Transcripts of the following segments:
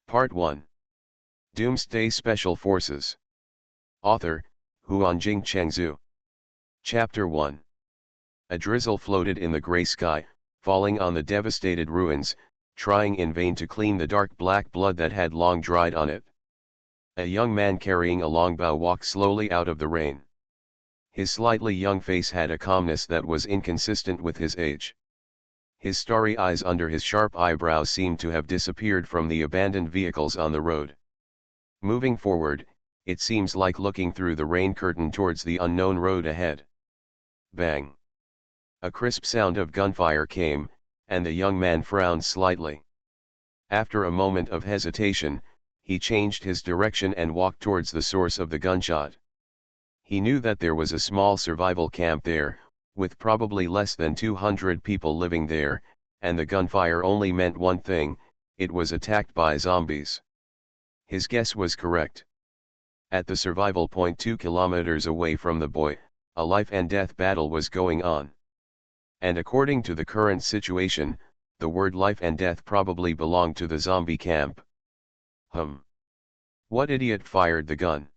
Part 1. Doomsday Special Forces. Author, Huanjing Chengzhu. Chapter 1. A drizzle floated in the gray sky, falling on the devastated ruins, trying in vain to clean the dark black blood that had long dried on it. A young man carrying a longbow walked slowly out of the rain. His slightly young face had a calmness that was inconsistent with his age. His starry eyes under his sharp eyebrows seemed to have disappeared from the abandoned vehicles on the road. Moving forward, it seems like looking through the rain curtain towards the unknown road ahead. Bang! A crisp sound of gunfire came, and the young man frowned slightly. After a moment of hesitation, he changed his direction and walked towards the source of the gunshot. He knew that there was a small survival camp there, with probably less than 200 people living there, and the gunfire only meant one thing: it was attacked by zombies. His guess was correct. At the survival point 2 kilometers away from the boy, a life and death battle was going on. And according to the current situation, the word life and death probably belonged to the zombie camp. What idiot fired the gun?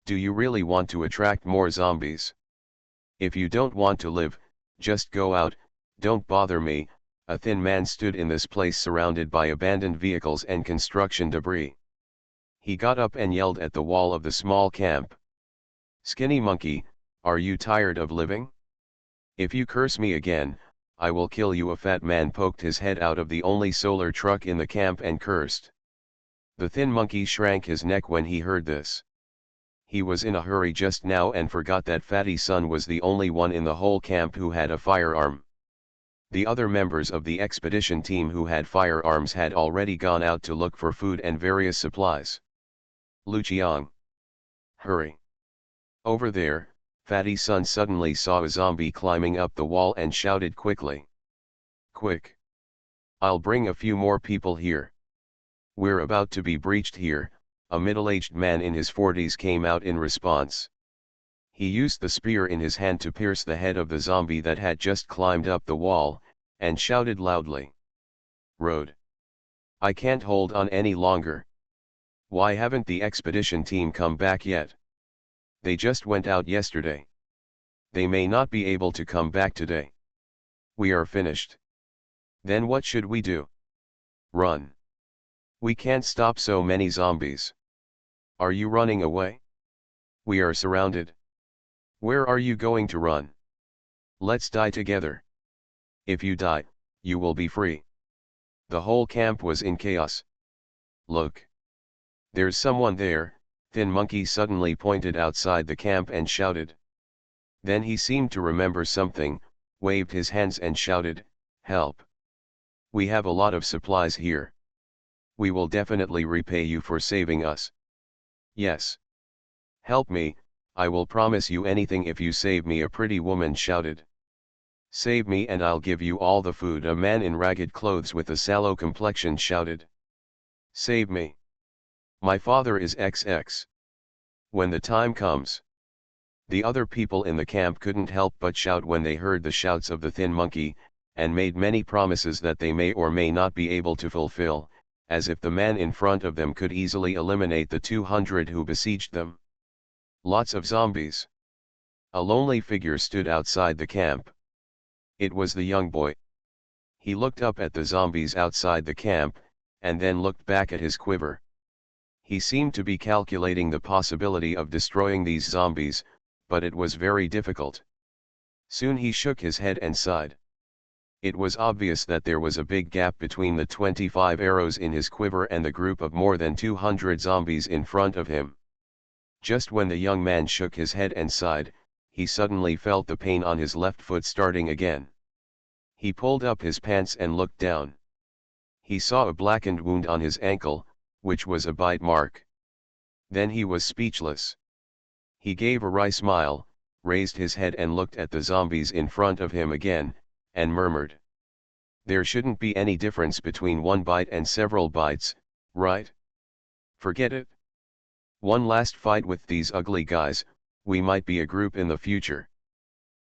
Do you really want to attract more zombies? If you don't want to live, just go out, don't bother me. A thin man stood in this place surrounded by abandoned vehicles and construction debris. He got up and yelled at the wall of the small camp. "Skinny monkey, are you tired of living? If you curse me again, I will kill you." A fat man poked his head out of the only solar truck in the camp and cursed. The thin monkey shrank his neck when he heard this. He was in a hurry just now and forgot that Fatty Son was the only one in the whole camp who had a firearm. The other members of the expedition team who had firearms had already gone out to look for food and various supplies. "Luqiang! Hurry! Over there!" Fatty Son suddenly saw a zombie climbing up the wall and shouted quickly. "Quick! I'll bring a few more people here. We're about to be breached here." A middle-aged man in his 40s came out in response. He used the spear in his hand to pierce the head of the zombie that had just climbed up the wall, and shouted loudly. "Road! I can't hold on any longer. Why haven't the expedition team come back yet? They just went out yesterday. They may not be able to come back today. We are finished. Then what should we do? Run. We can't stop so many zombies. Are you running away? We are surrounded. Where are you going to run? Let's die together. If you die, you will be free." The whole camp was in chaos. "Look! There's someone there," Thin Monkey suddenly pointed outside the camp and shouted. Then he seemed to remember something, waved his hands and shouted, "Help! We have a lot of supplies here. We will definitely repay you for saving us." "Yes. Help me, I will promise you anything if you save me," a pretty woman shouted. "Save me and I'll give you all the food," a man in ragged clothes with a sallow complexion shouted. "Save me. My father is XX. When the time comes." The other people in the camp couldn't help but shout when they heard the shouts of the thin monkey, and made many promises that they may or may not be able to fulfill, as if the man in front of them could easily eliminate the 200 who besieged them. Lots of zombies. A lonely figure stood outside the camp. It was the young boy. He looked up at the zombies outside the camp, and then looked back at his quiver. He seemed to be calculating the possibility of destroying these zombies, but it was very difficult. Soon he shook his head and sighed. It was obvious that there was a big gap between the 25 arrows in his quiver and the group of more than 200 zombies in front of him. Just when the young man shook his head and sighed, he suddenly felt the pain on his left foot starting again. He pulled up his pants and looked down. He saw a blackened wound on his ankle, which was a bite mark. Then he was speechless. He gave a wry smile, raised his head and looked at the zombies in front of him again, and murmured. "There shouldn't be any difference between one bite and several bites, right? Forget it. One last fight with these ugly guys, we might be a group in the future.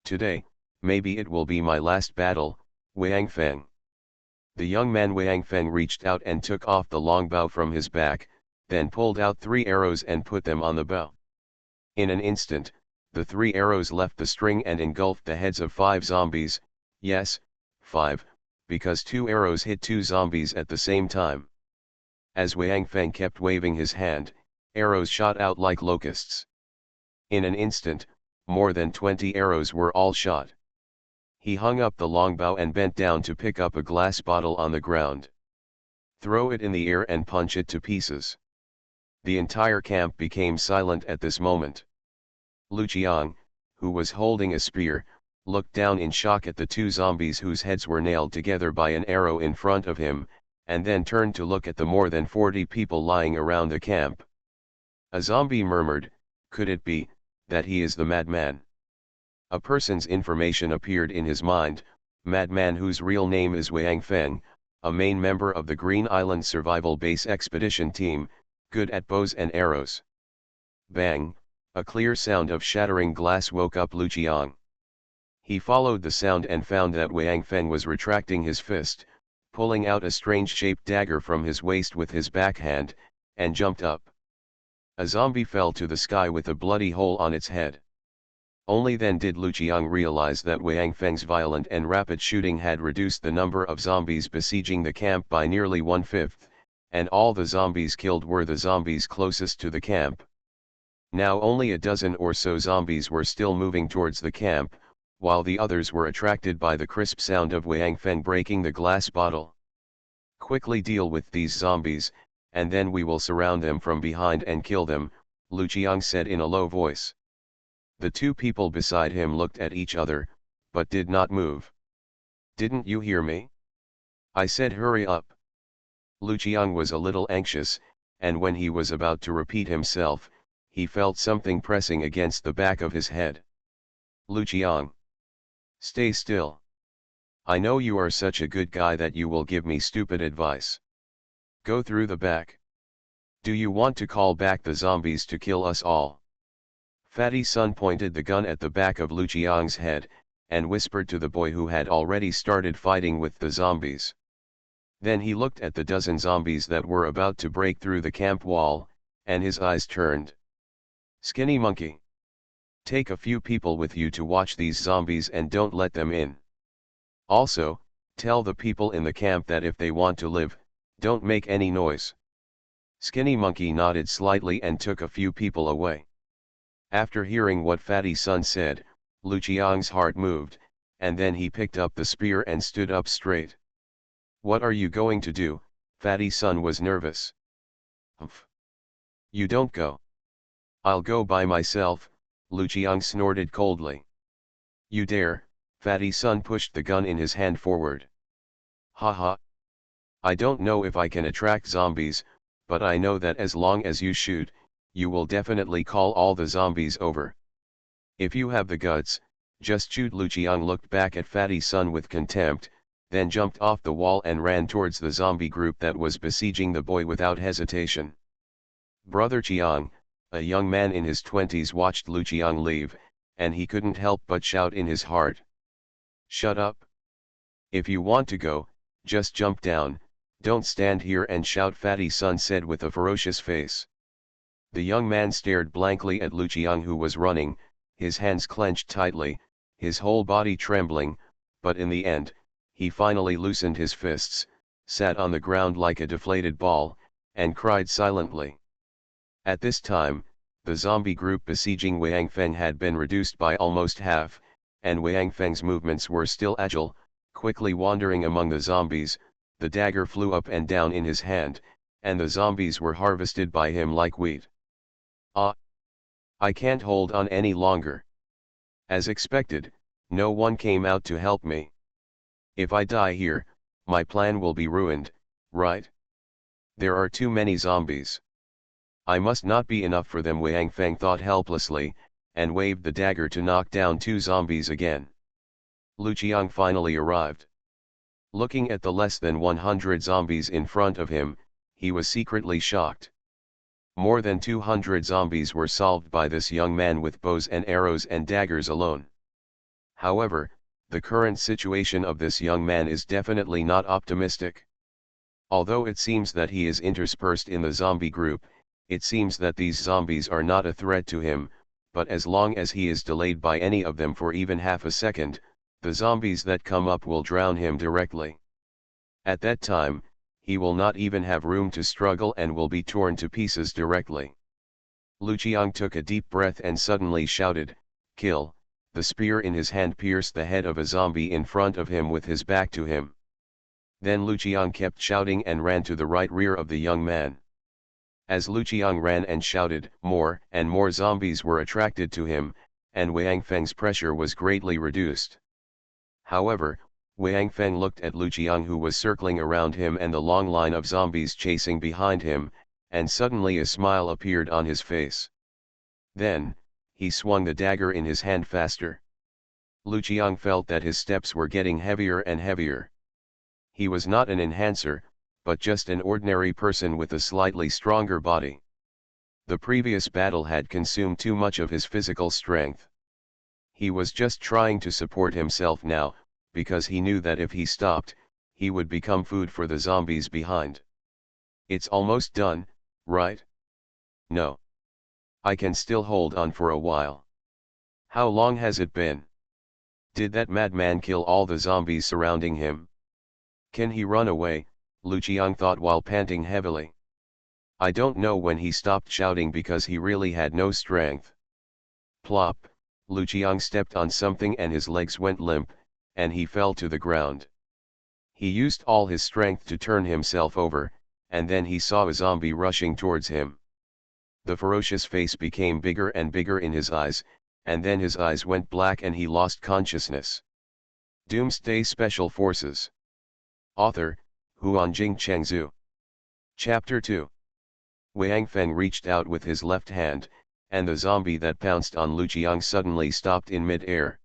Today, maybe it will be my last battle, Wang Feng." The young man Wang Feng reached out and took off the long bow from his back, then pulled out 3 arrows and put them on the bow. In an instant, the 3 arrows left the string and engulfed the heads of 5 zombies, yes, 5, because 2 arrows hit 2 zombies at the same time. As Wang Feng kept waving his hand, arrows shot out like locusts. In an instant, more than 20 arrows were all shot. He hung up the longbow and bent down to pick up a glass bottle on the ground. Throw it in the air and punch it to pieces. The entire camp became silent at this moment. Lu Qiang, who was holding a spear, looked down in shock at the 2 zombies whose heads were nailed together by an arrow in front of him, and then turned to look at the more than 40 people lying around the camp. A zombie murmured, "Could it be, that he is the madman?" A person's information appeared in his mind, madman whose real name is Wang Feng, a main member of the Green Island Survival Base Expedition Team, good at bows and arrows. Bang, a clear sound of shattering glass woke up Lu Qiang. He followed the sound and found that Wang Feng was retracting his fist, pulling out a strange-shaped dagger from his waist with his backhand, and jumped up. A zombie fell to the sky with a bloody hole on its head. Only then did Lu Qiang realize that Wang Feng's violent and rapid shooting had reduced the number of zombies besieging the camp by nearly 1/5, and all the zombies killed were the zombies closest to the camp. Now only a dozen or so zombies were still moving towards the camp, while the others were attracted by the crisp sound of Wang Feng breaking the glass bottle. "Quickly deal with these zombies, and then we will surround them from behind and kill them," Lu Qiang said in a low voice. The 2 people beside him looked at each other, but did not move. "Didn't you hear me? I said hurry up." Lu Qiang was a little anxious, and when he was about to repeat himself, he felt something pressing against the back of his head. "Lu Qiang, stay still. I know you are such a good guy that you will give me stupid advice. Go through the back. Do you want to call back the zombies to kill us all?" Fatty Sun pointed the gun at the back of Lu Qiang's head, and whispered to the boy who had already started fighting with the zombies. Then he looked at the dozen zombies that were about to break through the camp wall, and his eyes turned. "Skinny monkey. Take a few people with you to watch these zombies and don't let them in. Also, tell the people in the camp that if they want to live, don't make any noise." Skinny monkey nodded slightly and took a few people away. After hearing what Fatty Sun said, Lu Qiang's heart moved, and then he picked up the spear and stood up straight. "What are you going to do?" Fatty Sun was nervous. "Humph. You don't go." "I'll go by myself," Lu Qiang snorted coldly. "You dare?" Fatty Sun pushed the gun in his hand forward. "Ha ha. I don't know if I can attract zombies, but I know that as long as you shoot, you will definitely call all the zombies over. If you have the guts, just shoot." Lu Qiang looked back at Fatty Sun with contempt, then jumped off the wall and ran towards the zombie group that was besieging the boy without hesitation. Brother Qiang, a young man in his 20s, watched Lu Qiang leave, and he couldn't help but shout in his heart. "Shut up. If you want to go, just jump down, don't stand here and shout," Fatty Sun said with a ferocious face. The young man stared blankly at Lu Qiang, who was running, his hands clenched tightly, his whole body trembling, but in the end, he finally loosened his fists, sat on the ground like a deflated ball, and cried silently. At this time, the zombie group besieging Wang Feng had been reduced by almost half, and Wang Feng's movements were still agile, quickly wandering among the zombies. The dagger flew up and down in his hand, and the zombies were harvested by him like wheat. "Ah! I can't hold on any longer. As expected, no one came out to help me. If I die here, my plan will be ruined, right? There are too many zombies. I must not be enough for them," Wang Feng thought helplessly, and waved the dagger to knock down 2 zombies again. Lu Qiang finally arrived. Looking at the less than 100 zombies in front of him, he was secretly shocked. More than 200 zombies were solved by this young man with bows and arrows and daggers alone. However, the current situation of this young man is definitely not optimistic. Although it seems that he is interspersed in the zombie group, it seems that these zombies are not a threat to him, but as long as he is delayed by any of them for even half a second, the zombies that come up will drown him directly. At that time, he will not even have room to struggle and will be torn to pieces directly. Lu Qiang took a deep breath and suddenly shouted, "Kill!" The spear in his hand pierced the head of a zombie in front of him with his back to him. Then Lu Qiang kept shouting and ran to the right rear of the young man. As Lu Qiang ran and shouted, more and more zombies were attracted to him, and Wang Feng's pressure was greatly reduced. However, Wang Feng looked at Lu Qiang, who was circling around him and the long line of zombies chasing behind him, and suddenly a smile appeared on his face. Then, he swung the dagger in his hand faster. Lu Qiang felt that his steps were getting heavier and heavier. He was not an enhancer, but just an ordinary person with a slightly stronger body. The previous battle had consumed too much of his physical strength. He was just trying to support himself now, because he knew that if he stopped, he would become food for the zombies behind. It's almost done, right? No. I can still hold on for a while. How long has it been? Did that madman kill all the zombies surrounding him? Can he run away? Lu Qiang thought while panting heavily. I don't know when he stopped shouting because he really had no strength. Plop, Lu Qiang stepped on something and his legs went limp, and he fell to the ground. He used all his strength to turn himself over, and then he saw a zombie rushing towards him. The ferocious face became bigger and bigger in his eyes, and then his eyes went black and he lost consciousness. Doomsday Special Forces. Author, Huanjing Chengzhu. Chapter 2. Wang Feng reached out with his left hand, and the zombie that pounced on Lu Qiang suddenly stopped in mid-air.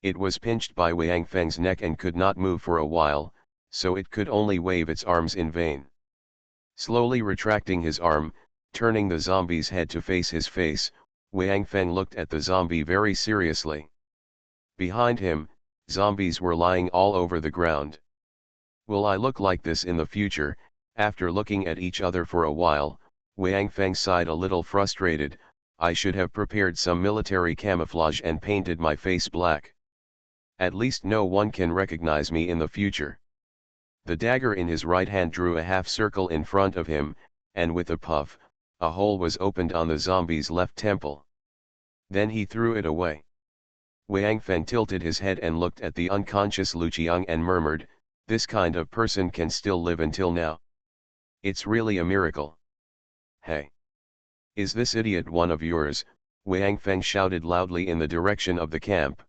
It was pinched by Wang Feng's neck and could not move for a while, so it could only wave its arms in vain. Slowly retracting his arm, turning the zombie's head to face his face, Wang Feng looked at the zombie very seriously. Behind him, zombies were lying all over the ground. Will I look like this in the future? After looking at each other for a while, Wang Feng sighed a little frustrated. I should have prepared some military camouflage and painted my face black. At least no one can recognize me in the future. The dagger in his right hand drew a half circle in front of him, and with a puff, a hole was opened on the zombie's left temple. Then he threw it away. Wang Feng tilted his head and looked at the unconscious Lu Qiang and murmured, "This kind of person can still live until now. It's really a miracle." "Hey! Is this idiot one of yours?" Wang Feng shouted loudly in the direction of the camp.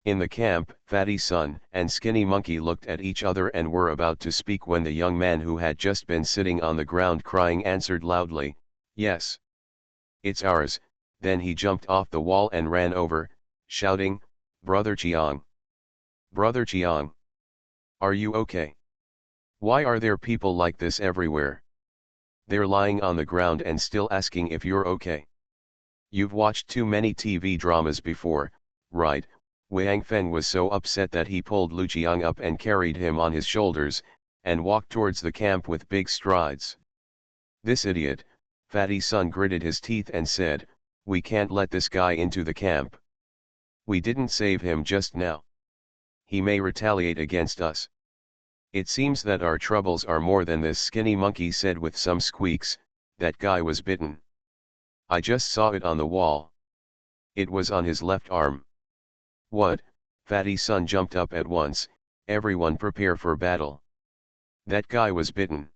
In the camp, Fatty Sun and Skinny Monkey looked at each other and were about to speak when the young man who had just been sitting on the ground crying answered loudly, "Yes. It's ours." Then he jumped off the wall and ran over, shouting, "Brother Qiang! Brother Qiang! Are you okay? Why are there people like this everywhere? They're lying on the ground and still asking if you're okay. You've watched too many TV dramas before, right?" Wang Feng was so upset that he pulled Lu Qiang up and carried him on his shoulders, and walked towards the camp with big strides. "This idiot," Fatty Sun gritted his teeth and said, "We can't let this guy into the camp. We didn't save him just now. He may retaliate against us. It seems that our troubles are more than this." Skinny Monkey said with some squeaks, "That guy was bitten. I just saw it on the wall. It was on his left arm." "What?" Fatty Sun jumped up at once. "Everyone prepare for battle. That guy was bitten."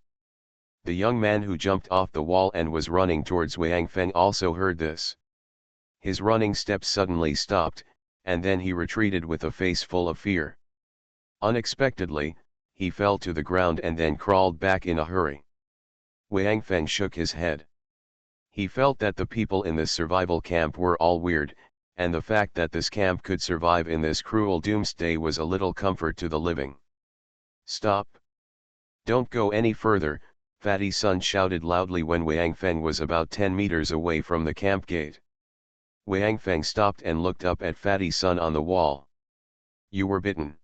The young man who jumped off the wall and was running towards Wang Feng also heard this. His running steps suddenly stopped, and then he retreated with a face full of fear. Unexpectedly, he fell to the ground and then crawled back in a hurry. Wang Feng shook his head. He felt that the people in this survival camp were all weird, and the fact that this camp could survive in this cruel doomsday was a little comfort to the living. "Stop! Don't go any further," Fatty Sun shouted loudly when Wang Feng was about 10 meters away from the camp gate. Wang Feng stopped and looked up at Fatty Sun on the wall. You were bitten.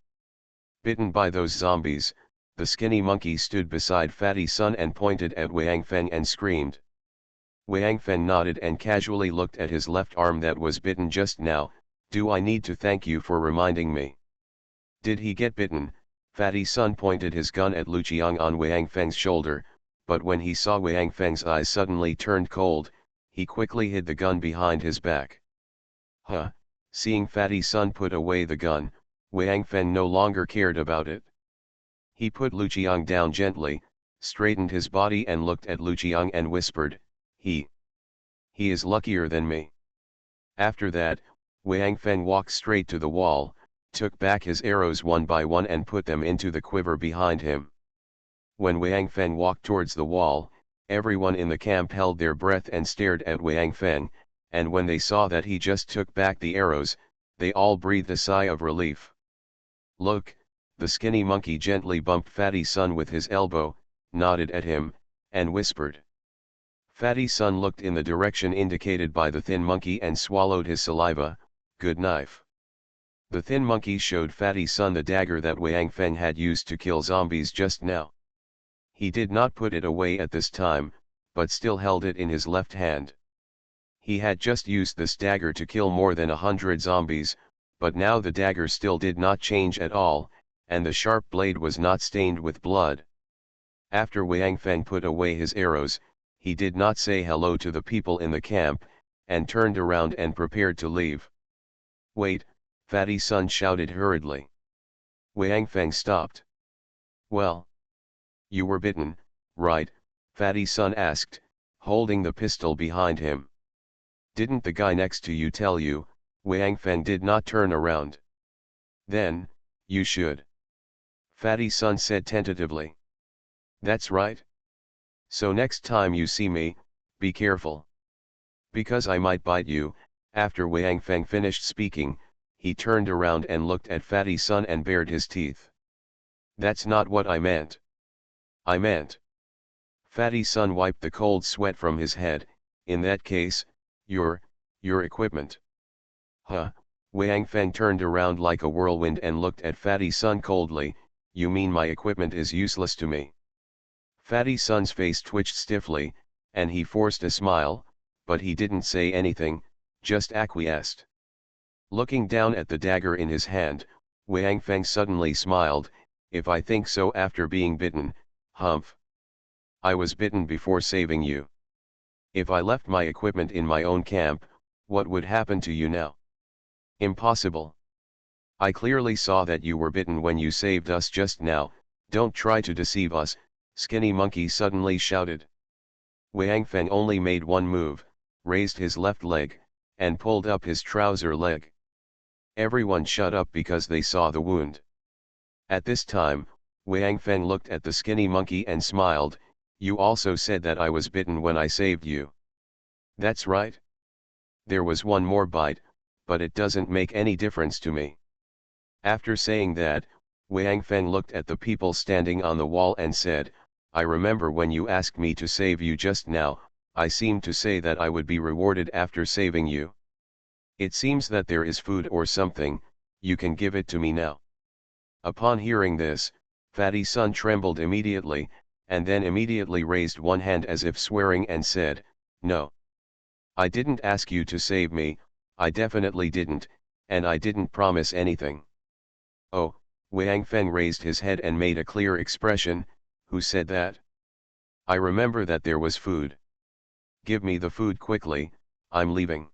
Bitten by those zombies. The skinny monkey stood beside Fatty Sun and pointed at Wang Feng and screamed. Wang Feng nodded and casually looked at his left arm that was bitten just now. Do I need to thank you for reminding me? Did he get bitten? Fatty Sun pointed his gun at Lu Qiang on Wang Feng's shoulder, but when he saw Wang Feng's eyes suddenly turned cold, he quickly hid the gun behind his back. Huh! Seeing Fatty Sun put away the gun, Wang Feng no longer cared about it. He put Lu Qiang down gently, straightened his body and looked at Lu Qiang and whispered, He is luckier than me. After that, Wang Feng walked straight to the wall, took back his arrows one by one and put them into the quiver behind him. When Wang Feng walked towards the wall, everyone in the camp held their breath and stared at Wang Feng, and when they saw that he just took back the arrows, they all breathed a sigh of relief. Look, the skinny monkey gently bumped Fatty Sun with his elbow, nodded at him, and whispered. Fatty Sun looked in the direction indicated by the thin monkey and swallowed his saliva. Good knife. The thin monkey showed Fatty Sun the dagger that Wang Feng had used to kill zombies just now. He did not put it away at this time, but still held it in his left hand. He had just used this dagger to kill more than 100 zombies, but now the dagger still did not change at all, and the sharp blade was not stained with blood. After Wang Feng put away his arrows, he did not say hello to the people in the camp, and turned around and prepared to leave. Wait, Fatty Sun shouted hurriedly. Wang Feng stopped. Well? You were bitten, right? Fatty Sun asked, holding the pistol behind him. Didn't the guy next to you tell you? Wang Feng did not turn around. Then, you should. Fatty Sun said tentatively. That's right. So next time you see me, be careful. Because I might bite you. After Wang Feng finished speaking, he turned around and looked at Fatty Sun and bared his teeth. That's not what I meant. I meant. Fatty Sun wiped the cold sweat from his head. In that case, your equipment. Huh? Wang Feng turned around like a whirlwind and looked at Fatty Sun coldly. You mean my equipment is useless to me? Fatty Sun's face twitched stiffly, and he forced a smile, but he didn't say anything, just acquiesced. Looking down at the dagger in his hand, Wang Feng suddenly smiled. If I think so after being bitten, humph. I was bitten before saving you. If I left my equipment in my own camp, what would happen to you now? Impossible. I clearly saw that you were bitten when you saved us just now. Don't try to deceive us, Skinny Monkey suddenly shouted. Wang Feng only made one move, raised his left leg, and pulled up his trouser leg. Everyone shut up because they saw the wound. At this time, Wang Feng looked at the Skinny Monkey and smiled. You also said that I was bitten when I saved you. That's right. There was one more bite, but it doesn't make any difference to me. After saying that, Wang Feng looked at the people standing on the wall and said, I remember when you asked me to save you just now, I seemed to say that I would be rewarded after saving you. It seems that there is food or something, you can give it to me now. Upon hearing this, Fatty Sun trembled immediately, and then immediately raised one hand as if swearing and said, No. I didn't ask you to save me, I definitely didn't, and I didn't promise anything. Oh, Wang Feng raised his head and made a clear expression. Who said that? I remember that there was food. Give me the food quickly, I'm leaving.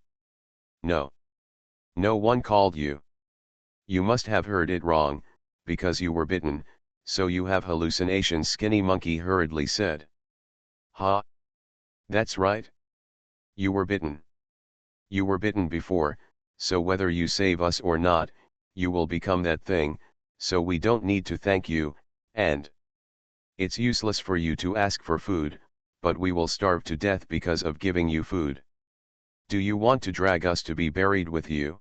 No. No one called you. You must have heard it wrong, because you were bitten, so you have hallucinations, Skinny Monkey hurriedly said. Ha! That's right. You were bitten. You were bitten before, so whether you save us or not, you will become that thing, so we don't need to thank you, and it's useless for you to ask for food, but we will starve to death because of giving you food. Do you want to drag us to be buried with you?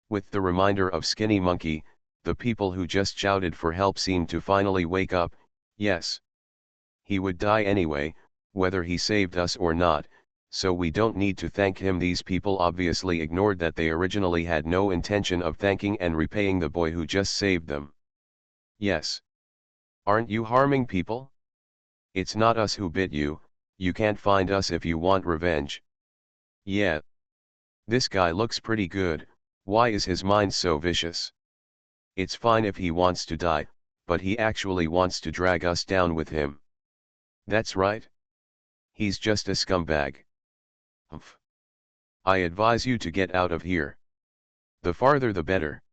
With the reminder of Skinny Monkey, the people who just shouted for help seemed to finally wake up. Yes. He would die anyway, whether he saved us or not, So we don't need to thank him. These people obviously ignored that they originally had no intention of thanking and repaying the boy who just saved them. Yes. Aren't you harming people? It's not us who bit you, you can't find us if you want revenge. Yeah. This guy looks pretty good, why is his mind so vicious? It's fine if he wants to die, but he actually wants to drag us down with him. That's right. He's just a scumbag. Humph. I advise you to get out of here. The farther the better.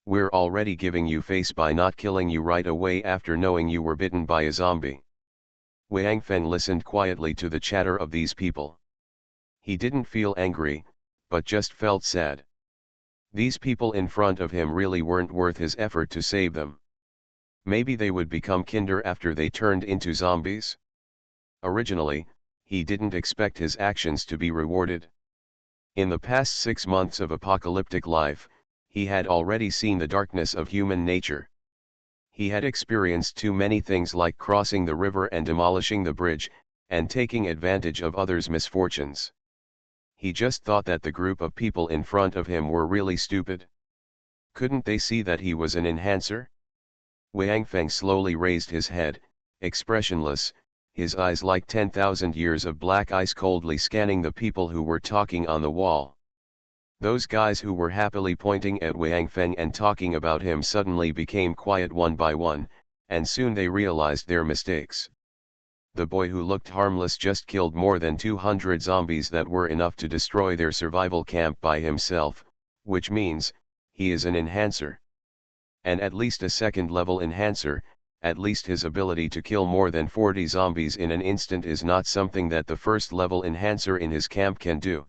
We're already giving you face by not killing you right away after knowing you were bitten by a zombie. Wang Feng listened quietly to the chatter of these people. He didn't feel angry, but just felt sad. These people in front of him really weren't worth his effort to save them. Maybe they would become kinder after they turned into zombies? Originally, he didn't expect his actions to be rewarded. In the past 6 months of apocalyptic life, he had already seen the darkness of human nature. He had experienced too many things like crossing the river and demolishing the bridge, and taking advantage of others' misfortunes. He just thought that the group of people in front of him were really stupid. Couldn't they see that he was an enhancer? Wang Feng slowly raised his head, expressionless, his eyes like 10,000 years of black ice coldly scanning the people who were talking on the wall. Those guys who were happily pointing at Wang Feng and talking about him suddenly became quiet one by one, and soon they realized their mistakes. The boy who looked harmless just killed more than 200 zombies that were enough to destroy their survival camp by himself, which means, he is an enhancer. And at least a second-level enhancer, at least his ability to kill more than 40 zombies in an instant is not something that the first-level enhancer in his camp can do.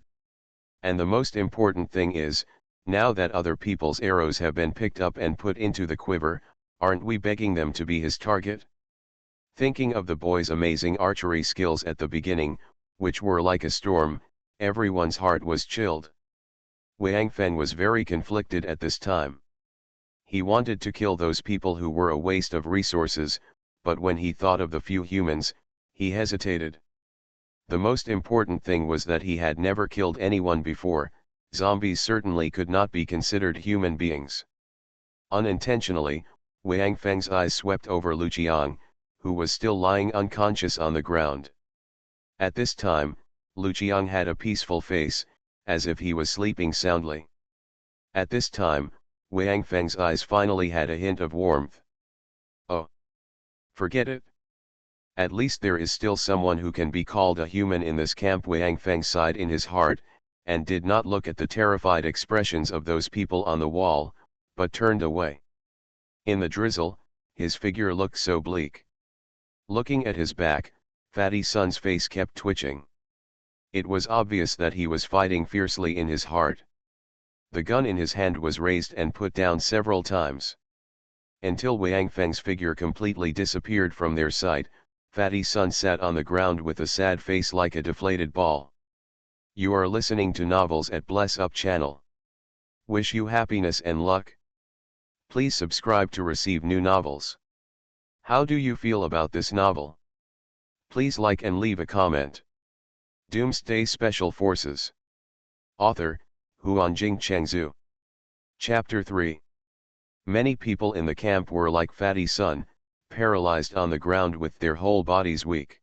And the most important thing is, now that other people's arrows have been picked up and put into the quiver, aren't we begging them to be his target? Thinking of the boy's amazing archery skills at the beginning, which were like a storm, everyone's heart was chilled. Wang Feng was very conflicted at this time. He wanted to kill those people who were a waste of resources, but when he thought of the few humans, he hesitated. The most important thing was that he had never killed anyone before. Zombies certainly could not be considered human beings. Unintentionally, Wang Feng's eyes swept over Lu Qiang, who was still lying unconscious on the ground. At this time, Lu Qiang had a peaceful face, as if he was sleeping soundly. At this time, Wang Feng's eyes finally had a hint of warmth. Oh! Forget it. At least there is still someone who can be called a human in this camp. Wang Feng sighed in his heart, and did not look at the terrified expressions of those people on the wall, but turned away. In the drizzle, his figure looked so bleak. Looking at his back, Fatty Sun's face kept twitching. It was obvious that he was fighting fiercely in his heart. The gun in his hand was raised and put down several times. Until Wang Feng's figure completely disappeared from their sight, Fatty Sun sat on the ground with a sad face like a deflated ball. You are listening to Novels at Bless Up channel. Wish you happiness and luck. Please subscribe to receive new novels. How do you feel about this novel? Please like and leave a comment. Doomsday Special Forces. Author, Huanjing Chengzhu. Chapter 3. Many people in the camp were like Fatty Sun, paralyzed on the ground with their whole bodies weak.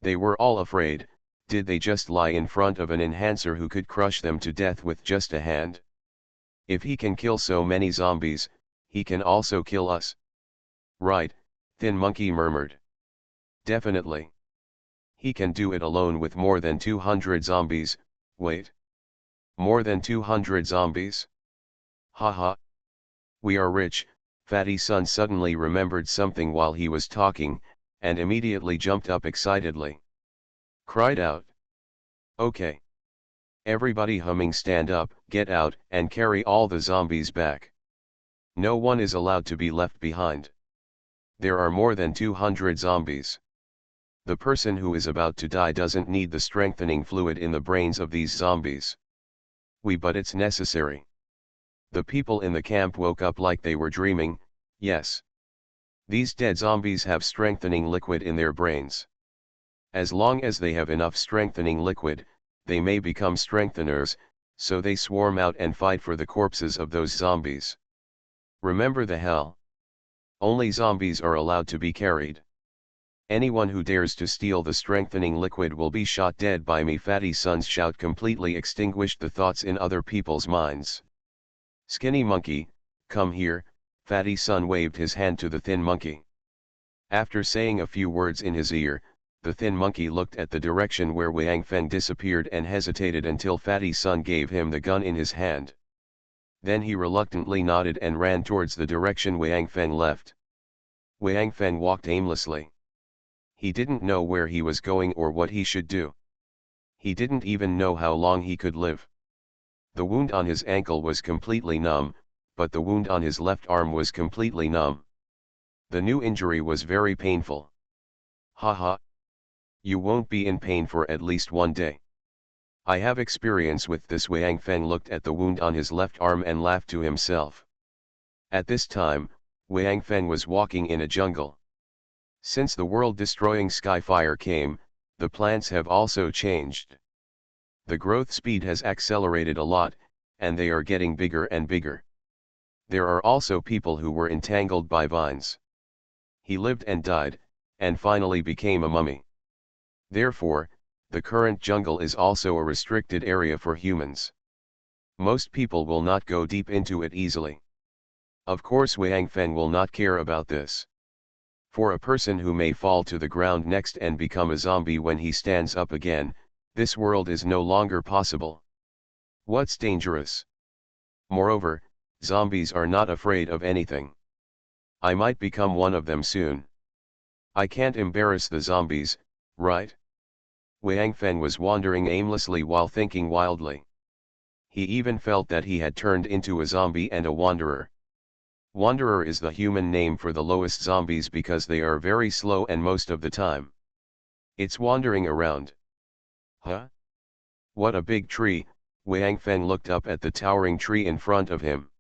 They were all afraid. Did they just lie in front of an enhancer who could crush them to death with just a hand? If he can kill so many zombies, he can also kill us. Right, Thin Monkey murmured. Definitely. He can do it alone with more than 200 zombies. Wait. More than 200 zombies? Haha. We are rich. Fatty Sun suddenly remembered something while he was talking, and immediately jumped up excitedly. Cried out. Okay. Everybody humming, stand up, get out, and carry all the zombies back. No one is allowed to be left behind. There are more than 200 zombies. The person who is about to die doesn't need the strengthening fluid in the brains of these zombies. But it's necessary. The people in the camp woke up like they were dreaming. Yes. These dead zombies have strengthening liquid in their brains. As long as they have enough strengthening liquid, they may become strengtheners, so they swarm out and fight for the corpses of those zombies. Remember the hell. Only zombies are allowed to be carried. Anyone who dares to steal the strengthening liquid will be shot dead by me. Fatty Son's shout completely extinguished the thoughts in other people's minds. Skinny monkey, come here. Fatty Son waved his hand to the thin monkey. After saying a few words in his ear, the thin monkey looked at the direction where Wang Feng disappeared and hesitated until Fatty Son gave him the gun in his hand. Then he reluctantly nodded and ran towards the direction Wang Feng left. Wang Feng walked aimlessly. He didn't know where he was going or what he should do. He didn't even know how long he could live. The wound on his ankle was completely numb, but the wound on his left arm was completely numb. The new injury was very painful. Haha. You won't be in pain for at least 1 day. I have experience with this. Wang Feng looked at the wound on his left arm and laughed to himself. At this time, Wang Feng was walking in a jungle. Since the world-destroying Sci-Fi came, the plants have also changed. The growth speed has accelerated a lot, and they are getting bigger and bigger. There are also people who were entangled by vines. He lived and died, and finally became a mummy. Therefore, the current jungle is also a restricted area for humans. Most people will not go deep into it easily. Of course Wang Feng will not care about this. For a person who may fall to the ground next and become a zombie when he stands up again, this world is no longer possible. What's dangerous? Moreover, zombies are not afraid of anything. I might become one of them soon. I can't embarrass the zombies, right? Wang Feng was wandering aimlessly while thinking wildly. He even felt that he had turned into a zombie and a wanderer. Wanderer is the human name for the lowest zombies because they are very slow and most of the time. It's wandering around. Huh? What a big tree. Wang Feng looked up at the towering tree in front of him.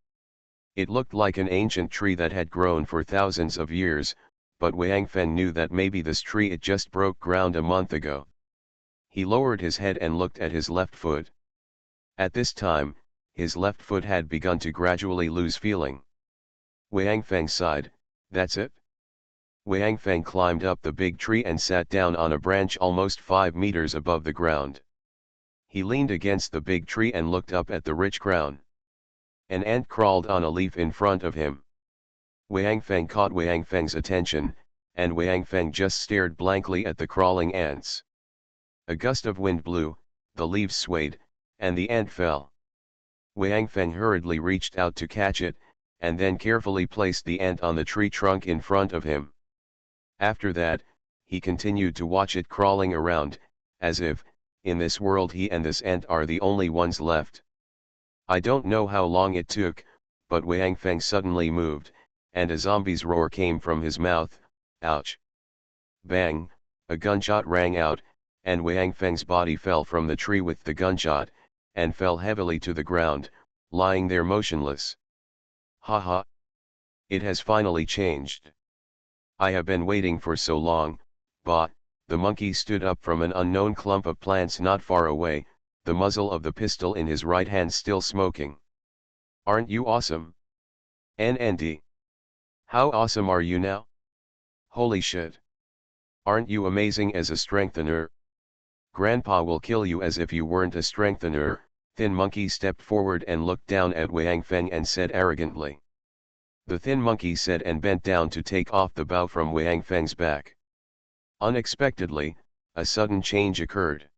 It looked like an ancient tree that had grown for thousands of years, but Wang Feng knew that maybe this tree it just broke ground a month ago. He lowered his head and looked at his left foot. At this time, his left foot had begun to gradually lose feeling. Wang Feng sighed, that's it? Wang Feng climbed up the big tree and sat down on a branch almost 5 meters above the ground. He leaned against the big tree and looked up at the rich crown. An ant crawled on a leaf in front of him. Wang Feng caught Wang Feng's attention, and Wang Feng just stared blankly at the crawling ants. A gust of wind blew, the leaves swayed, and the ant fell. Wang Feng hurriedly reached out to catch it, and then carefully placed the ant on the tree trunk in front of him. After that, he continued to watch it crawling around, as if, in this world he and this ant are the only ones left. I don't know how long it took, but Wang Feng suddenly moved, and a zombie's roar came from his mouth. Ouch! Bang! A gunshot rang out, and Wang Feng's body fell from the tree with the gunshot, and fell heavily to the ground, lying there motionless. Haha! It has finally changed. I have been waiting for so long. Bah! The monkey stood up from an unknown clump of plants not far away, the muzzle of the pistol in his right hand still smoking. Aren't you awesome? NND. How awesome are you now? Holy shit. Aren't you amazing as a strengthener? Grandpa will kill you as if you weren't a strengthener. Thin monkey stepped forward and looked down at Wang Feng and said arrogantly. The thin monkey said and bent down to take off the bow from Wang Feng's back. Unexpectedly, a sudden change occurred.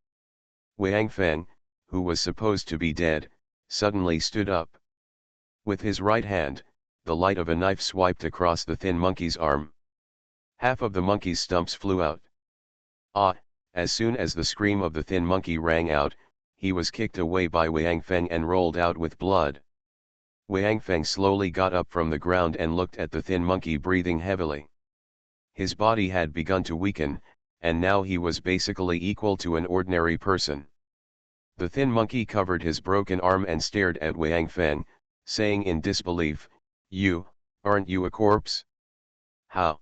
Wang Feng, who was supposed to be dead, suddenly stood up. With his right hand, the light of a knife swiped across the thin monkey's arm. Half of the monkey's stumps flew out. Ah! As soon as the scream of the thin monkey rang out, he was kicked away by Wang Feng and rolled out with blood. Wang Feng slowly got up from the ground and looked at the thin monkey breathing heavily. His body had begun to weaken, and now he was basically equal to an ordinary person. The thin monkey covered his broken arm and stared at Wang Feng, saying in disbelief, aren't you a corpse? How?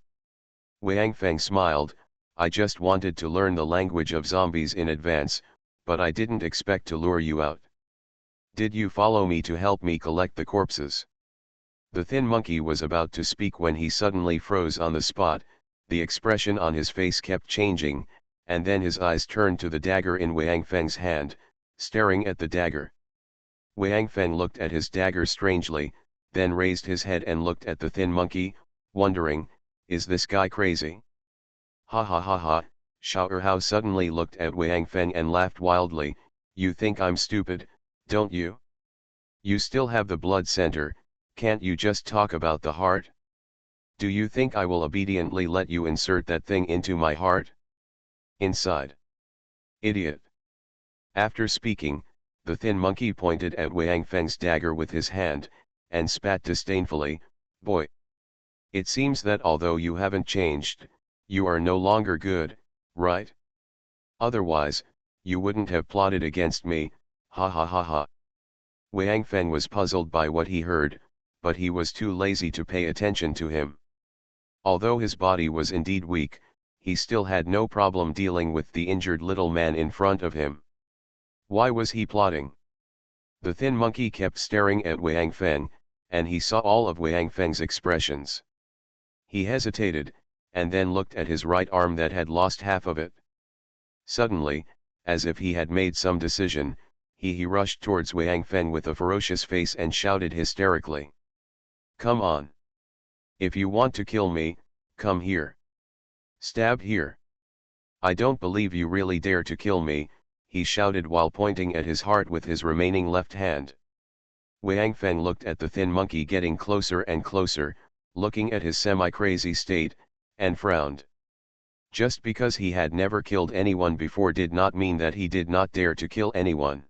Wang Feng smiled, I just wanted to learn the language of zombies in advance, but I didn't expect to lure you out. Did you follow me to help me collect the corpses? The thin monkey was about to speak when he suddenly froze on the spot. The expression on his face kept changing, and then his eyes turned to the dagger in Wang Feng's hand, staring at the dagger. Wang Feng looked at his dagger strangely, then raised his head and looked at the thin monkey, wondering, is this guy crazy? Ha ha ha ha. Xiao Hao suddenly looked at Wang Feng and laughed wildly. You think I'm stupid, don't you? You still have the blood center, can't you just talk about the heart? Do you think I will obediently let you insert that thing into my heart? Inside. Idiot. After speaking, the thin monkey pointed at Wang Feng's dagger with his hand, and spat disdainfully, boy. It seems that although you haven't changed, you are no longer good, right? Otherwise, you wouldn't have plotted against me, ha ha ha ha. Wang Feng was puzzled by what he heard, but he was too lazy to pay attention to him. Although his body was indeed weak, he still had no problem dealing with the injured little man in front of him. Why was he plotting? The thin monkey kept staring at Wang Feng, and he saw all of Wang Feng's expressions. He hesitated, and then looked at his right arm that had lost half of it. Suddenly, as if he had made some decision, he rushed towards Wang Feng with a ferocious face and shouted hysterically. Come on. If you want to kill me, come here. Stab here. I don't believe you really dare to kill me, he shouted while pointing at his heart with his remaining left hand. Wang Feng looked at the thin monkey getting closer and closer, looking at his semi-crazy state, and frowned. Just because he had never killed anyone before did not mean that he did not dare to kill anyone.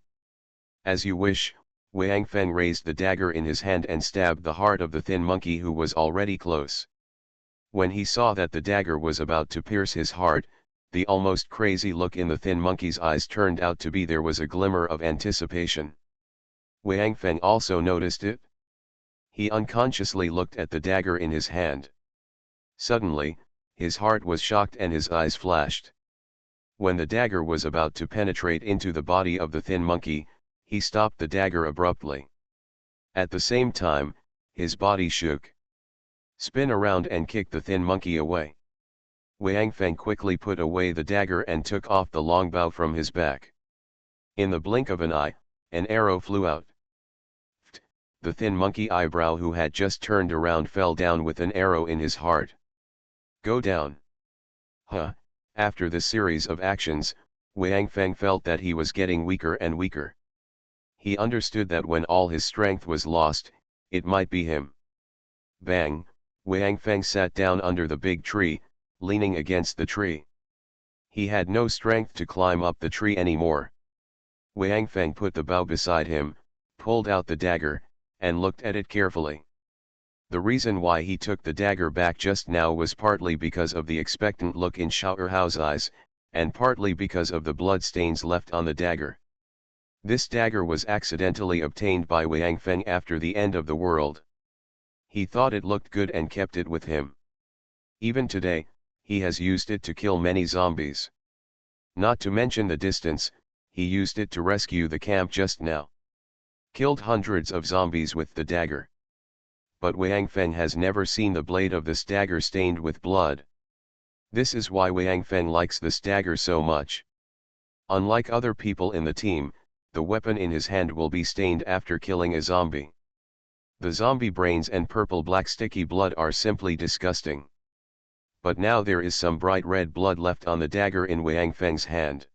As you wish. Wang Feng raised the dagger in his hand and stabbed the heart of the thin monkey who was already close. When he saw that the dagger was about to pierce his heart, the almost crazy look in the thin monkey's eyes turned out to be there was a glimmer of anticipation. Wang Feng also noticed it. He unconsciously looked at the dagger in his hand. Suddenly, his heart was shocked and his eyes flashed. When the dagger was about to penetrate into the body of the thin monkey, he stopped the dagger abruptly. At the same time, his body shook. Spin around and kick the thin monkey away. Wang Feng quickly put away the dagger and took off the long bow from his back. In the blink of an eye, an arrow flew out. The thin monkey eyebrow who had just turned around fell down with an arrow in his heart. Go down. Huh. After this series of actions, Wang Feng felt that he was getting weaker and weaker. He understood that when all his strength was lost, it might be him. Bang! Wang Feng sat down under the big tree, leaning against the tree. He had no strength to climb up the tree anymore. Wang Feng put the bow beside him, pulled out the dagger, and looked at it carefully. The reason why he took the dagger back just now was partly because of the expectant look in Xiao Hao's eyes, and partly because of the blood stains left on the dagger. This dagger was accidentally obtained by Wang Feng after the end of the world. He thought it looked good and kept it with him. Even today, he has used it to kill many zombies. Not to mention the distance, he used it to rescue the camp just now. Killed hundreds of zombies with the dagger. But Wang Feng has never seen the blade of this dagger stained with blood. This is why Wang Feng likes this dagger so much. Unlike other people in the team, the weapon in his hand will be stained after killing a zombie. The zombie brains and purple-black sticky blood are simply disgusting. But now there is some bright red blood left on the dagger in Wang Feng's hand.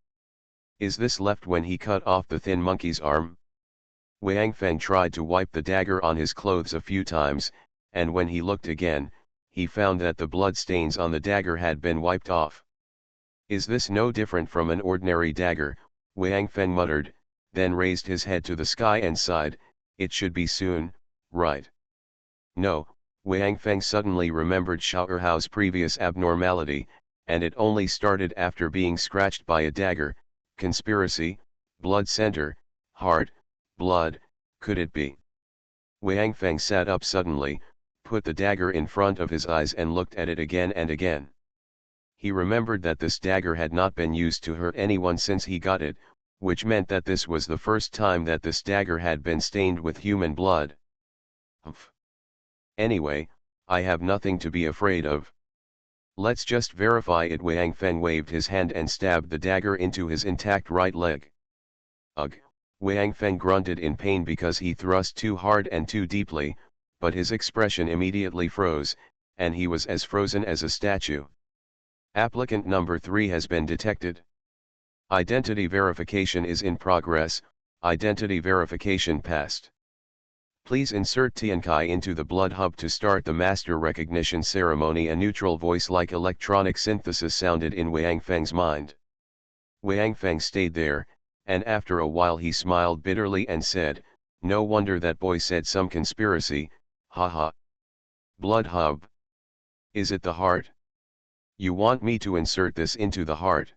Is this left when he cut off the thin monkey's arm? Wang Feng tried to wipe the dagger on his clothes a few times, and when he looked again, he found that the blood stains on the dagger had been wiped off. Is this no different from an ordinary dagger? Wang Feng muttered, then raised his head to the sky and sighed, it should be soon, right? No, Wang Feng suddenly remembered Xiao Hao's previous abnormality, and it only started after being scratched by a dagger. Conspiracy, blood center, heart, blood, could it be? Wang Feng sat up suddenly, put the dagger in front of his eyes and looked at it again and again. He remembered that this dagger had not been used to hurt anyone since he got it, which meant that this was the first time that this dagger had been stained with human blood. Humph. Anyway, I have nothing to be afraid of. Let's just verify it. Wang Feng waved his hand and stabbed the dagger into his intact right leg. Ugh! Wang Feng grunted in pain because he thrust too hard and too deeply, but his expression immediately froze, and he was as frozen as a statue. Applicant number 3 has been detected. Identity verification is in progress. Identity verification passed. Please insert Tiankai into the blood hub to start the master recognition ceremony. A neutral voice-like electronic synthesis sounded in Wang Feng's mind. Wang Feng stayed there, and after a while he smiled bitterly and said, "No wonder that boy said some conspiracy, haha. Blood hub. Is it the heart? You want me to insert this into the heart?"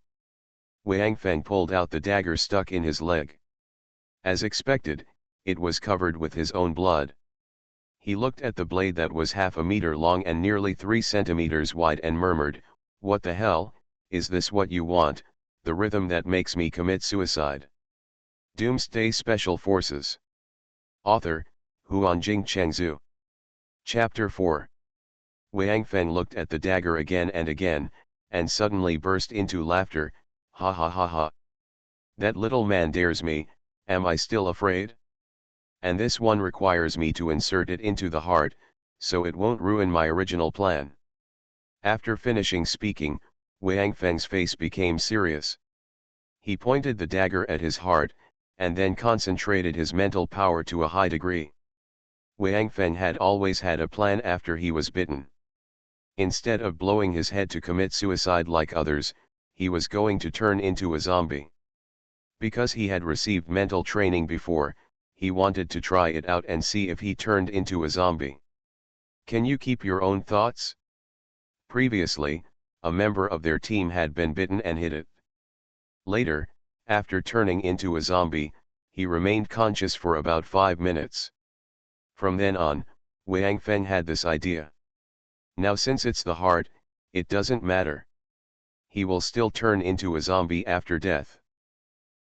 Wang Feng pulled out the dagger stuck in his leg. As expected, it was covered with his own blood. He looked at the blade that was half a meter long and nearly 3 centimeters wide and murmured, "What the hell, is this what you want, the rhythm that makes me commit suicide?" Doomsday Special Forces. Author, Huanjing Chengzhu. Chapter 4. Wang Feng looked at the dagger again and again, and suddenly burst into laughter, "Ha ha ha ha. That little man dares me, am I still afraid? And this one requires me to insert it into the heart, so it won't ruin my original plan." After finishing speaking, Wang Feng's face became serious. He pointed the dagger at his heart, and then concentrated his mental power to a high degree. Wang Feng had always had a plan after he was bitten. Instead of blowing his head to commit suicide like others, he was going to turn into a zombie. Because he had received mental training before, he wanted to try it out and see if he turned into a zombie. Can you keep your own thoughts? Previously, a member of their team had been bitten and hid it. Later, after turning into a zombie, he remained conscious for about 5 minutes. From then on, Wang Feng had this idea. Now since it's the heart, it doesn't matter. He will still turn into a zombie after death.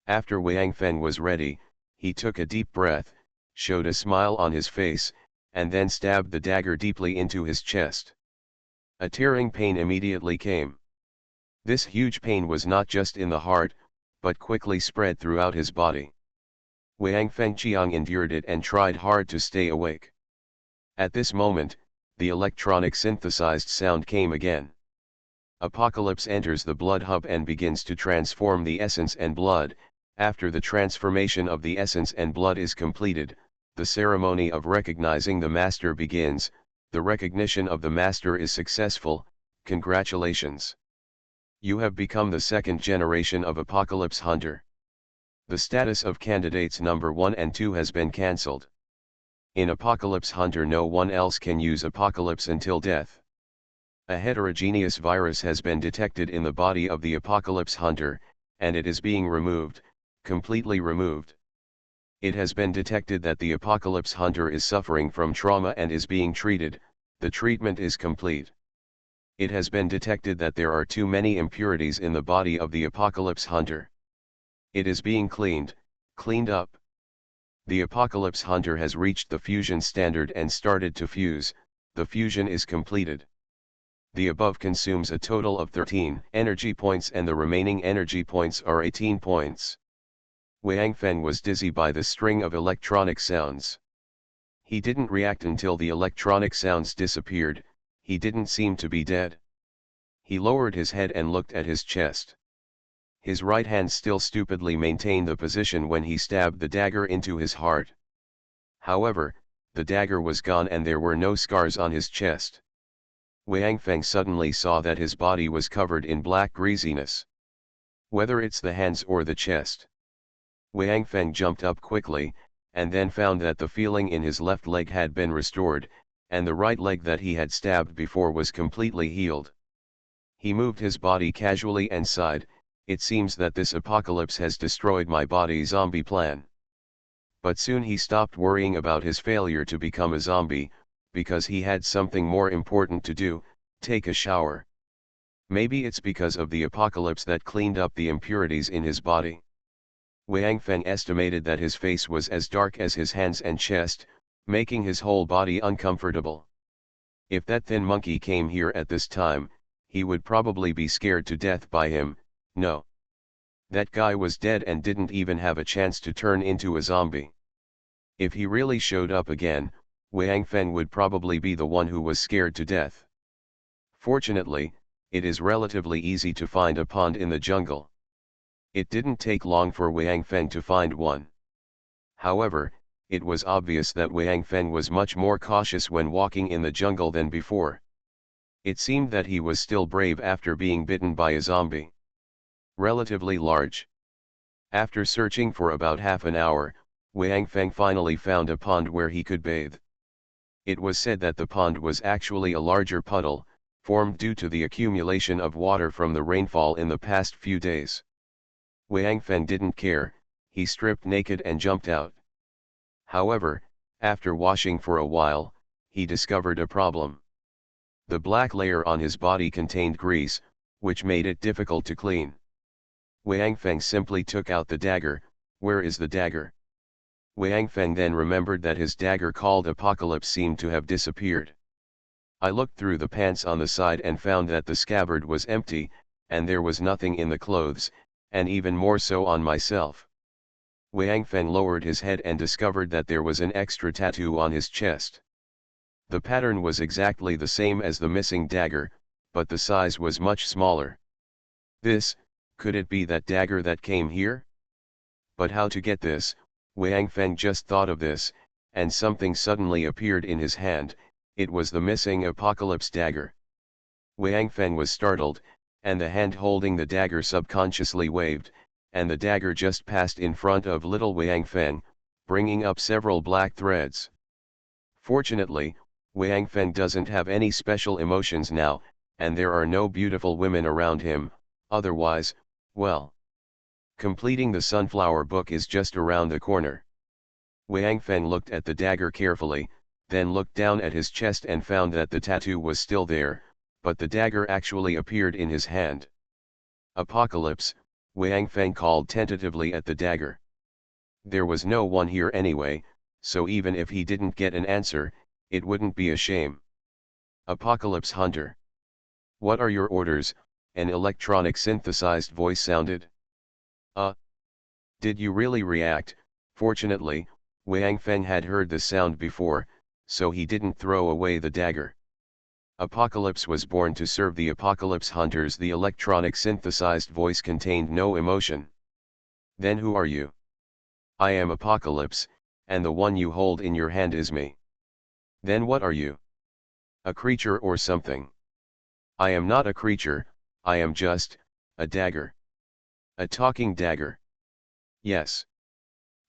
After Wang Feng was ready, he took a deep breath, showed a smile on his face, and then stabbed the dagger deeply into his chest. A tearing pain immediately came. This huge pain was not just in the heart, but quickly spread throughout his body. Wang Feng Qiang endured it and tried hard to stay awake. At this moment, the electronic synthesized sound came again. Apocalypse enters the blood hub and begins to transform the essence and blood. After the transformation of the essence and blood is completed, the ceremony of recognizing the master begins. The recognition of the master is successful. Congratulations. You have become the second generation of Apocalypse Hunter. The status of candidates number 1 and 2 has been cancelled. In Apocalypse Hunter no one else can use Apocalypse until death. A heterogeneous virus has been detected in the body of the Apocalypse Hunter, and it is being removed, completely removed. It has been detected that the Apocalypse Hunter is suffering from trauma and is being treated. The treatment is complete. It has been detected that there are too many impurities in the body of the Apocalypse Hunter. It is being cleaned up. The Apocalypse Hunter has reached the fusion standard and started to fuse. The fusion is completed. The above consumes a total of 13 energy points and the remaining energy points are 18 points. Wang Feng was dizzy by the string of electronic sounds. He didn't react until the electronic sounds disappeared. He didn't seem to be dead. He lowered his head and looked at his chest. His right hand still stupidly maintained the position when he stabbed the dagger into his heart. However, the dagger was gone and there were no scars on his chest. Wang Feng suddenly saw that his body was covered in black greasiness. Whether it's the hands or the chest. Wang Feng jumped up quickly, and then found that the feeling in his left leg had been restored, and the right leg that he had stabbed before was completely healed. He moved his body casually and sighed, "It seems that this apocalypse has destroyed my body zombie plan." But soon he stopped worrying about his failure to become a zombie, because he had something more important to do: take a shower. Maybe it's because of the apocalypse that cleaned up the impurities in his body. Wang Feng estimated that his face was as dark as his hands and chest, making his whole body uncomfortable. If that thin monkey came here at this time, he would probably be scared to death by him. No. That guy was dead and didn't even have a chance to turn into a zombie. If he really showed up again, Wang Feng would probably be the one who was scared to death. Fortunately, it is relatively easy to find a pond in the jungle. It didn't take long for Wang Feng to find one. However, it was obvious that Wang Feng was much more cautious when walking in the jungle than before. It seemed that he was still brave after being bitten by a zombie. Relatively large. After searching for about half an hour, Wang Feng finally found a pond where he could bathe. It was said that the pond was actually a larger puddle, formed due to the accumulation of water from the rainfall in the past few days. Wang Feng didn't care, he stripped naked and jumped out. However, after washing for a while, he discovered a problem. The black layer on his body contained grease, which made it difficult to clean. Wang Feng simply took out the dagger. Where is the dagger? Wang Feng then remembered that his dagger called Apocalypse seemed to have disappeared. I looked through the pants on the side and found that the scabbard was empty, and there was nothing in the clothes, and even more so on myself. Wang Feng lowered his head and discovered that there was an extra tattoo on his chest. The pattern was exactly the same as the missing dagger, but the size was much smaller. Could it be that dagger that came here? But how to get this? Wang Feng just thought of this, and something suddenly appeared in his hand. It was the missing Apocalypse dagger. Wang Feng was startled, and the hand holding the dagger subconsciously waved, and the dagger just passed in front of little Wang Feng, bringing up several black threads. Fortunately, Wang Feng doesn't have any special emotions now, and there are no beautiful women around him, otherwise, well. Completing the sunflower book is just around the corner. Wang Feng looked at the dagger carefully, then looked down at his chest and found that the tattoo was still there, but the dagger actually appeared in his hand. Apocalypse, Wang Feng called tentatively at the dagger. There was no one here anyway, so even if he didn't get an answer, it wouldn't be a shame. Apocalypse Hunter. What are your orders? An electronic synthesized voice sounded. Did you really react? Fortunately, Wang Feng had heard the sound before, so he didn't throw away the dagger. Apocalypse was born to serve the Apocalypse Hunters. The electronic synthesized voice contained no emotion. Then who are you? I am Apocalypse, and the one you hold in your hand is me. Then what are you? A creature or something? I am not a creature, I am just a dagger. A talking dagger. Yes.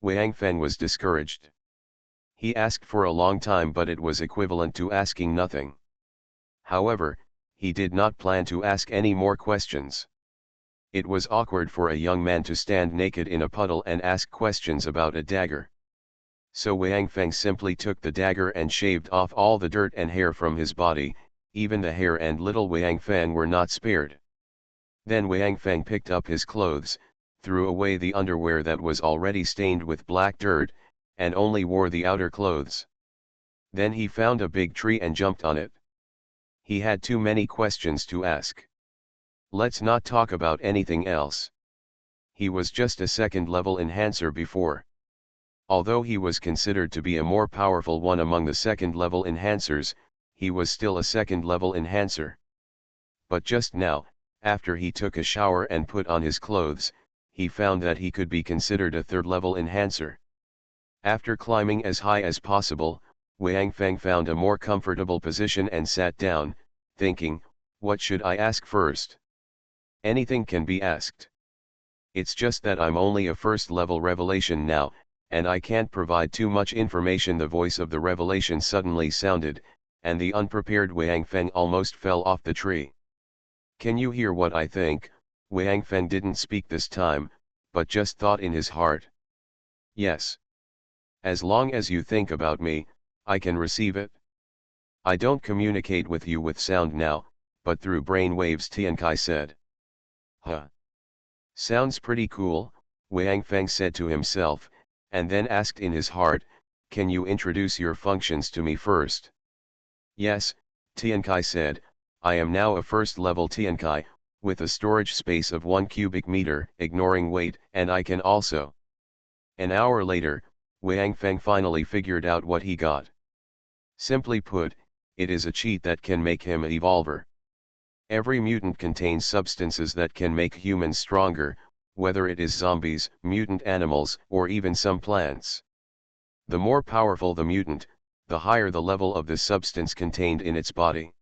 Wang Feng was discouraged. He asked for a long time, but it was equivalent to asking nothing. However, he did not plan to ask any more questions. It was awkward for a young man to stand naked in a puddle and ask questions about a dagger. So Wang Feng simply took the dagger and shaved off all the dirt and hair from his body. Even the hair and little Wang Feng were not spared. Then Wang Feng picked up his clothes, threw away the underwear that was already stained with black dirt, and only wore the outer clothes. Then he found a big tree and jumped on it. He had too many questions to ask. Let's not talk about anything else. He was just a second-level enhancer before. Although he was considered to be a more powerful one among the second-level enhancers, he was still a second-level enhancer. But just now, after he took a shower and put on his clothes, he found that he could be considered a third-level enhancer. After climbing as high as possible, Wang Feng found a more comfortable position and sat down, thinking, what should I ask first? Anything can be asked. It's just that I'm only a first-level revelation now, and I can't provide too much information. The voice of the revelation suddenly sounded, and the unprepared Wang Feng almost fell off the tree. Can you hear what I think? Wang Feng didn't speak this time, but just thought in his heart. Yes. As long as you think about me, I can receive it. I don't communicate with you with sound now, but through brain waves, Tiankai said. Huh. Sounds pretty cool, Wang Feng said to himself, and then asked in his heart, can you introduce your functions to me first? Yes, Tiankai said, I am now a first-level Tiankai, with a storage space of 1 cubic meter, ignoring weight, and I can also. An hour later, Wang Feng finally figured out what he got. Simply put, it is a cheat that can make him an evolver. Every mutant contains substances that can make humans stronger, whether it is zombies, mutant animals, or even some plants. The more powerful the mutant, the higher the level of the substance contained in its body.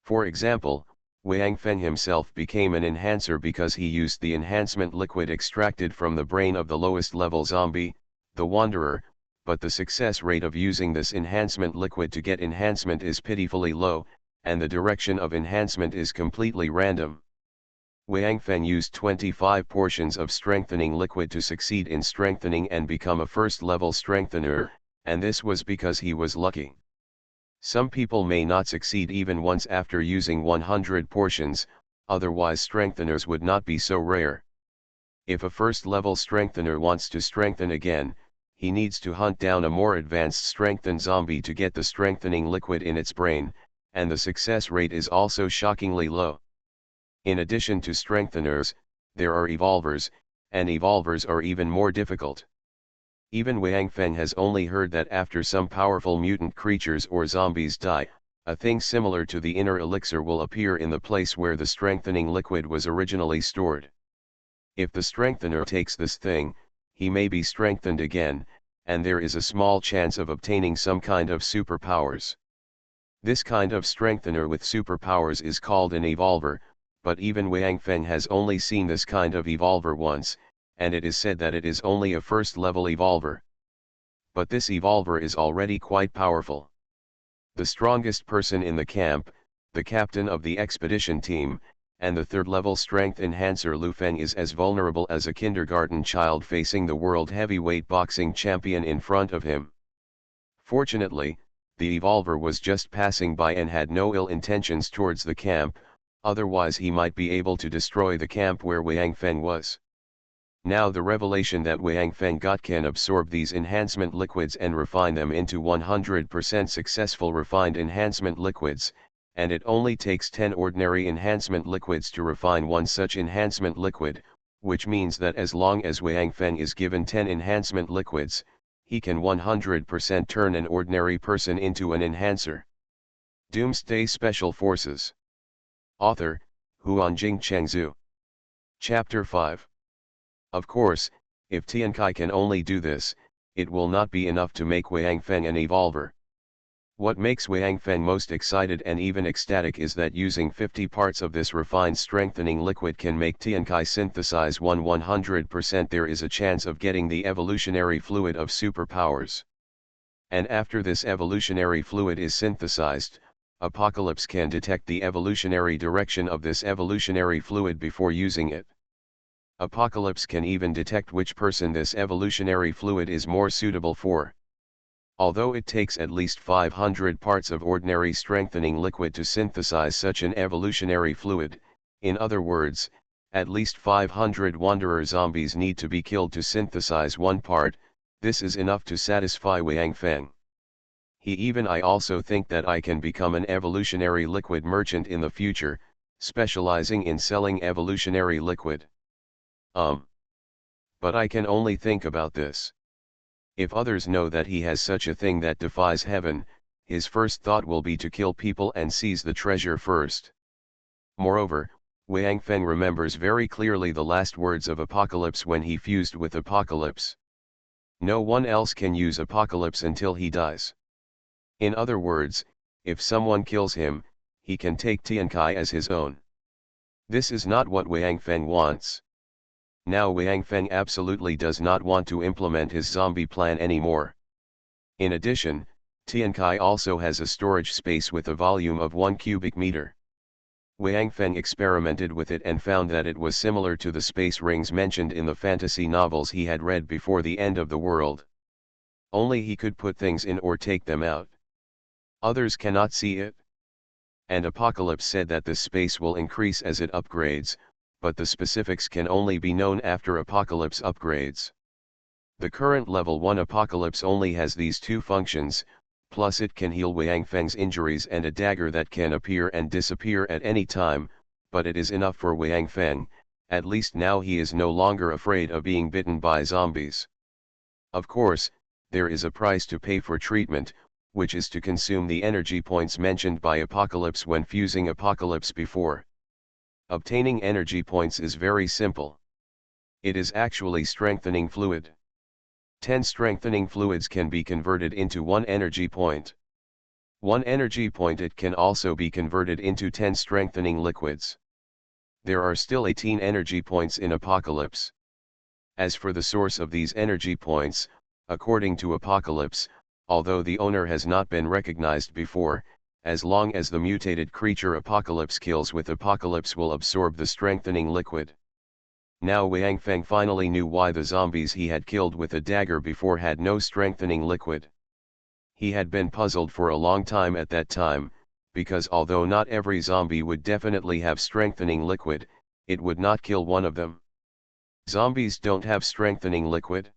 For example, Wang Feng himself became an enhancer because he used the enhancement liquid extracted from the brain of the lowest level zombie, the Wanderer, but the success rate of using this enhancement liquid to get enhancement is pitifully low, and the direction of enhancement is completely random. Wang Feng used 25 portions of strengthening liquid to succeed in strengthening and become a first-level strengthener, and this was because he was lucky. Some people may not succeed even once after using 100 portions, otherwise strengtheners would not be so rare. If a first-level strengthener wants to strengthen again, he needs to hunt down a more advanced strengthened zombie to get the strengthening liquid in its brain, and the success rate is also shockingly low. In addition to strengtheners, there are evolvers, and evolvers are even more difficult. Even Wang Feng has only heard that after some powerful mutant creatures or zombies die, a thing similar to the inner elixir will appear in the place where the strengthening liquid was originally stored. If the strengthener takes this thing, he may be strengthened again, and there is a small chance of obtaining some kind of superpowers. This kind of strengthener with superpowers is called an evolver, but even Wang Feng has only seen this kind of evolver once, and it is said that it is only a first-level evolver. But this evolver is already quite powerful. The strongest person in the camp, the captain of the expedition team, and the third-level strength enhancer Lu Feng is as vulnerable as a kindergarten child facing the world heavyweight boxing champion in front of him. Fortunately, the evolver was just passing by and had no ill intentions towards the camp, otherwise he might be able to destroy the camp where Wang Feng was. Now the revelation that Wang Feng got can absorb these enhancement liquids and refine them into 100% successful refined enhancement liquids, and it only takes 10 ordinary enhancement liquids to refine one such enhancement liquid, which means that as long as Wang Feng is given 10 enhancement liquids, he can 100% turn an ordinary person into an enhancer. Doomsday Special Forces. Author, Huanjing Chengzhu. Chapter 5. Of course, if Tiankai can only do this, it will not be enough to make Wang Feng an evolver. What makes Wang Feng most excited and even ecstatic is that using 50 parts of this refined strengthening liquid can make Tiankai synthesize 100%. There is a chance of getting the evolutionary fluid of superpowers. And after this evolutionary fluid is synthesized, Apocalypse can detect the evolutionary direction of this evolutionary fluid before using it. Apocalypse can even detect which person this evolutionary fluid is more suitable for. Although it takes at least 500 parts of ordinary strengthening liquid to synthesize such an evolutionary fluid, in other words, at least 500 Wanderer zombies need to be killed to synthesize one part, this is enough to satisfy Wang Feng. I also think that I can become an evolutionary liquid merchant in the future, specializing in selling evolutionary liquid. But I can only think about this. If others know that he has such a thing that defies heaven, his first thought will be to kill people and seize the treasure first. Moreover, Wang Feng remembers very clearly the last words of Apocalypse when he fused with Apocalypse. No one else can use Apocalypse until he dies. In other words, if someone kills him, he can take Tiankai as his own. This is not what Wang Feng wants. Now Wang Feng absolutely does not want to implement his zombie plan anymore. In addition, Tiankai also has a storage space with a volume of 1 cubic meter. Wang Feng experimented with it and found that it was similar to the space rings mentioned in the fantasy novels he had read before the end of the world. Only he could put things in or take them out. Others cannot see it. and Apocalypse said that this space will increase as it upgrades, but the specifics can only be known after Apocalypse upgrades. The current level 1 Apocalypse only has these two functions, plus it can heal Wang Feng's injuries and a dagger that can appear and disappear at any time, but it is enough for Wang Feng. At least now he is no longer afraid of being bitten by zombies. Of course, there is a price to pay for treatment, which is to consume the energy points mentioned by Apocalypse when fusing Apocalypse before. Obtaining energy points is very simple. It is actually strengthening fluid. 10 strengthening fluids can be converted into 1 energy point. 1 energy point it can also be converted into 10 strengthening liquids. There are still 18 energy points in Apocalypse. As for the source of these energy points, according to Apocalypse, although the owner has not been recognized before, as long as the mutated creature Apocalypse kills with Apocalypse will absorb the strengthening liquid. Now Wang Feng finally knew why the zombies he had killed with a dagger before had no strengthening liquid. He had been puzzled for a long time at that time, because although not every zombie would definitely have strengthening liquid, it would not kill one of them. Zombies don't have strengthening liquid.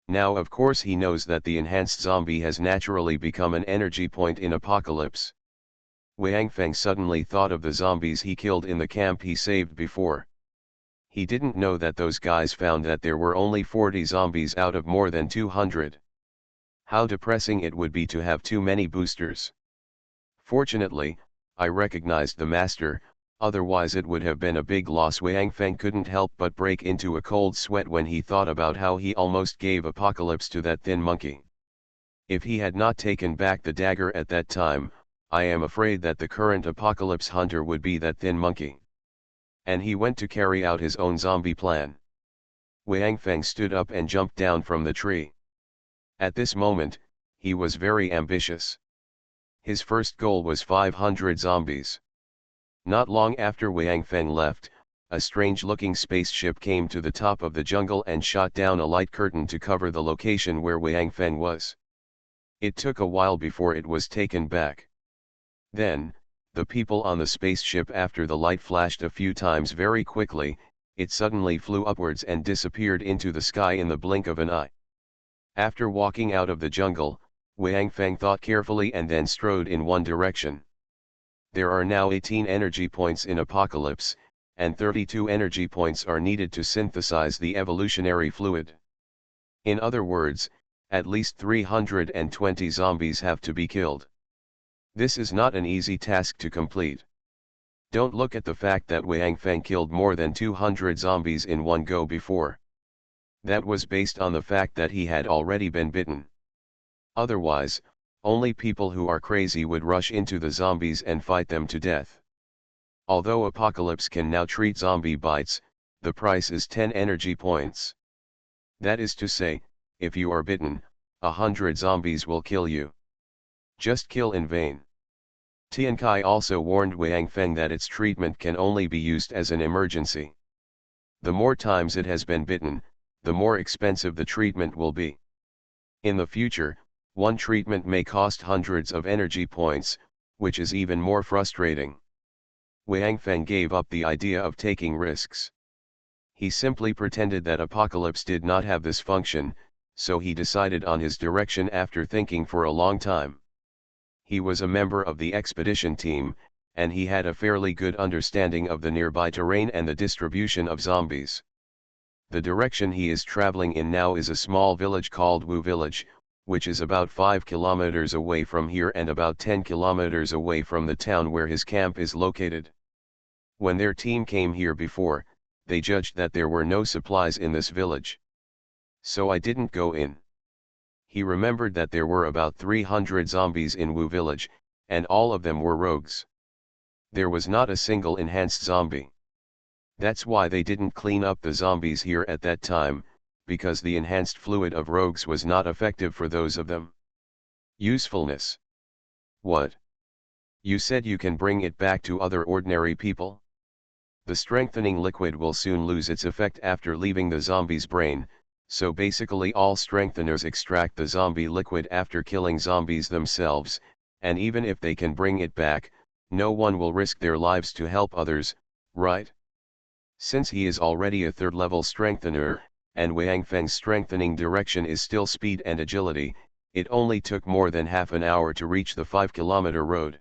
Now of course he knows that the enhanced zombie has naturally become an energy point in Apocalypse. Wang Feng suddenly thought of the zombies he killed in the camp he saved before. He didn't know that those guys found that there were only 40 zombies out of more than 200. How depressing it would be to have too many boosters. Fortunately, I recognized the master, otherwise it would have been a big loss. Wang Feng couldn't help but break into a cold sweat when he thought about how he almost gave Apocalypse to that thin monkey. If he had not taken back the dagger at that time, I am afraid that the current Apocalypse hunter would be that thin monkey. And he went to carry out his own zombie plan. Wang Feng stood up and jumped down from the tree. At this moment, he was very ambitious. His first goal was 500 zombies. Not long after Wang Feng left, a strange-looking spaceship came to the top of the jungle and shot down a light curtain to cover the location where Wang Feng was. It took a while before it was taken back. Then, the people on the spaceship, after the light flashed a few times very quickly, it suddenly flew upwards and disappeared into the sky in the blink of an eye. After walking out of the jungle, Wang Feng thought carefully and then strode in one direction. There are now 18 energy points in Apocalypse, and 32 energy points are needed to synthesize the evolutionary fluid. In other words, at least 320 zombies have to be killed. This is not an easy task to complete. Don't look at the fact that Wang Feng killed more than 200 zombies in one go before. That was based on the fact that he had already been bitten. Otherwise, only people who are crazy would rush into the zombies and fight them to death. Although Apocalypse can now treat zombie bites, the price is 10 energy points. That is to say, if you are bitten, 100 zombies will kill you. Just kill in vain. Tiankai also warned Wang Feng that its treatment can only be used as an emergency. The more times it has been bitten, the more expensive the treatment will be. In the future, one treatment may cost hundreds of energy points, which is even more frustrating. Wang Feng gave up the idea of taking risks. He simply pretended that Apocalypse did not have this function, so he decided on his direction after thinking for a long time. He was a member of the expedition team, and he had a fairly good understanding of the nearby terrain and the distribution of zombies. The direction he is traveling in now is a small village called Wu Village, which is about 5 kilometers away from here and about 10 kilometers away from the town where his camp is located. When their team came here before, they judged that there were no supplies in this village. So I didn't go in. He remembered that there were about 300 zombies in Wu Village, and all of them were rogues. There was not a single enhanced zombie. That's why they didn't clean up the zombies here at that time, because the enhanced fluid of rogues was not effective for those of them. Usefulness. What? You said you can bring it back to other ordinary people? The strengthening liquid will soon lose its effect after leaving the zombie's brain, so basically all strengtheners extract the zombie liquid after killing zombies themselves, and even if they can bring it back, No one will risk their lives to help others, right? Since he is already a third-level strengthener, and Wang Feng's strengthening direction is still speed and agility, it only took more than half an hour to reach the 5-kilometer road.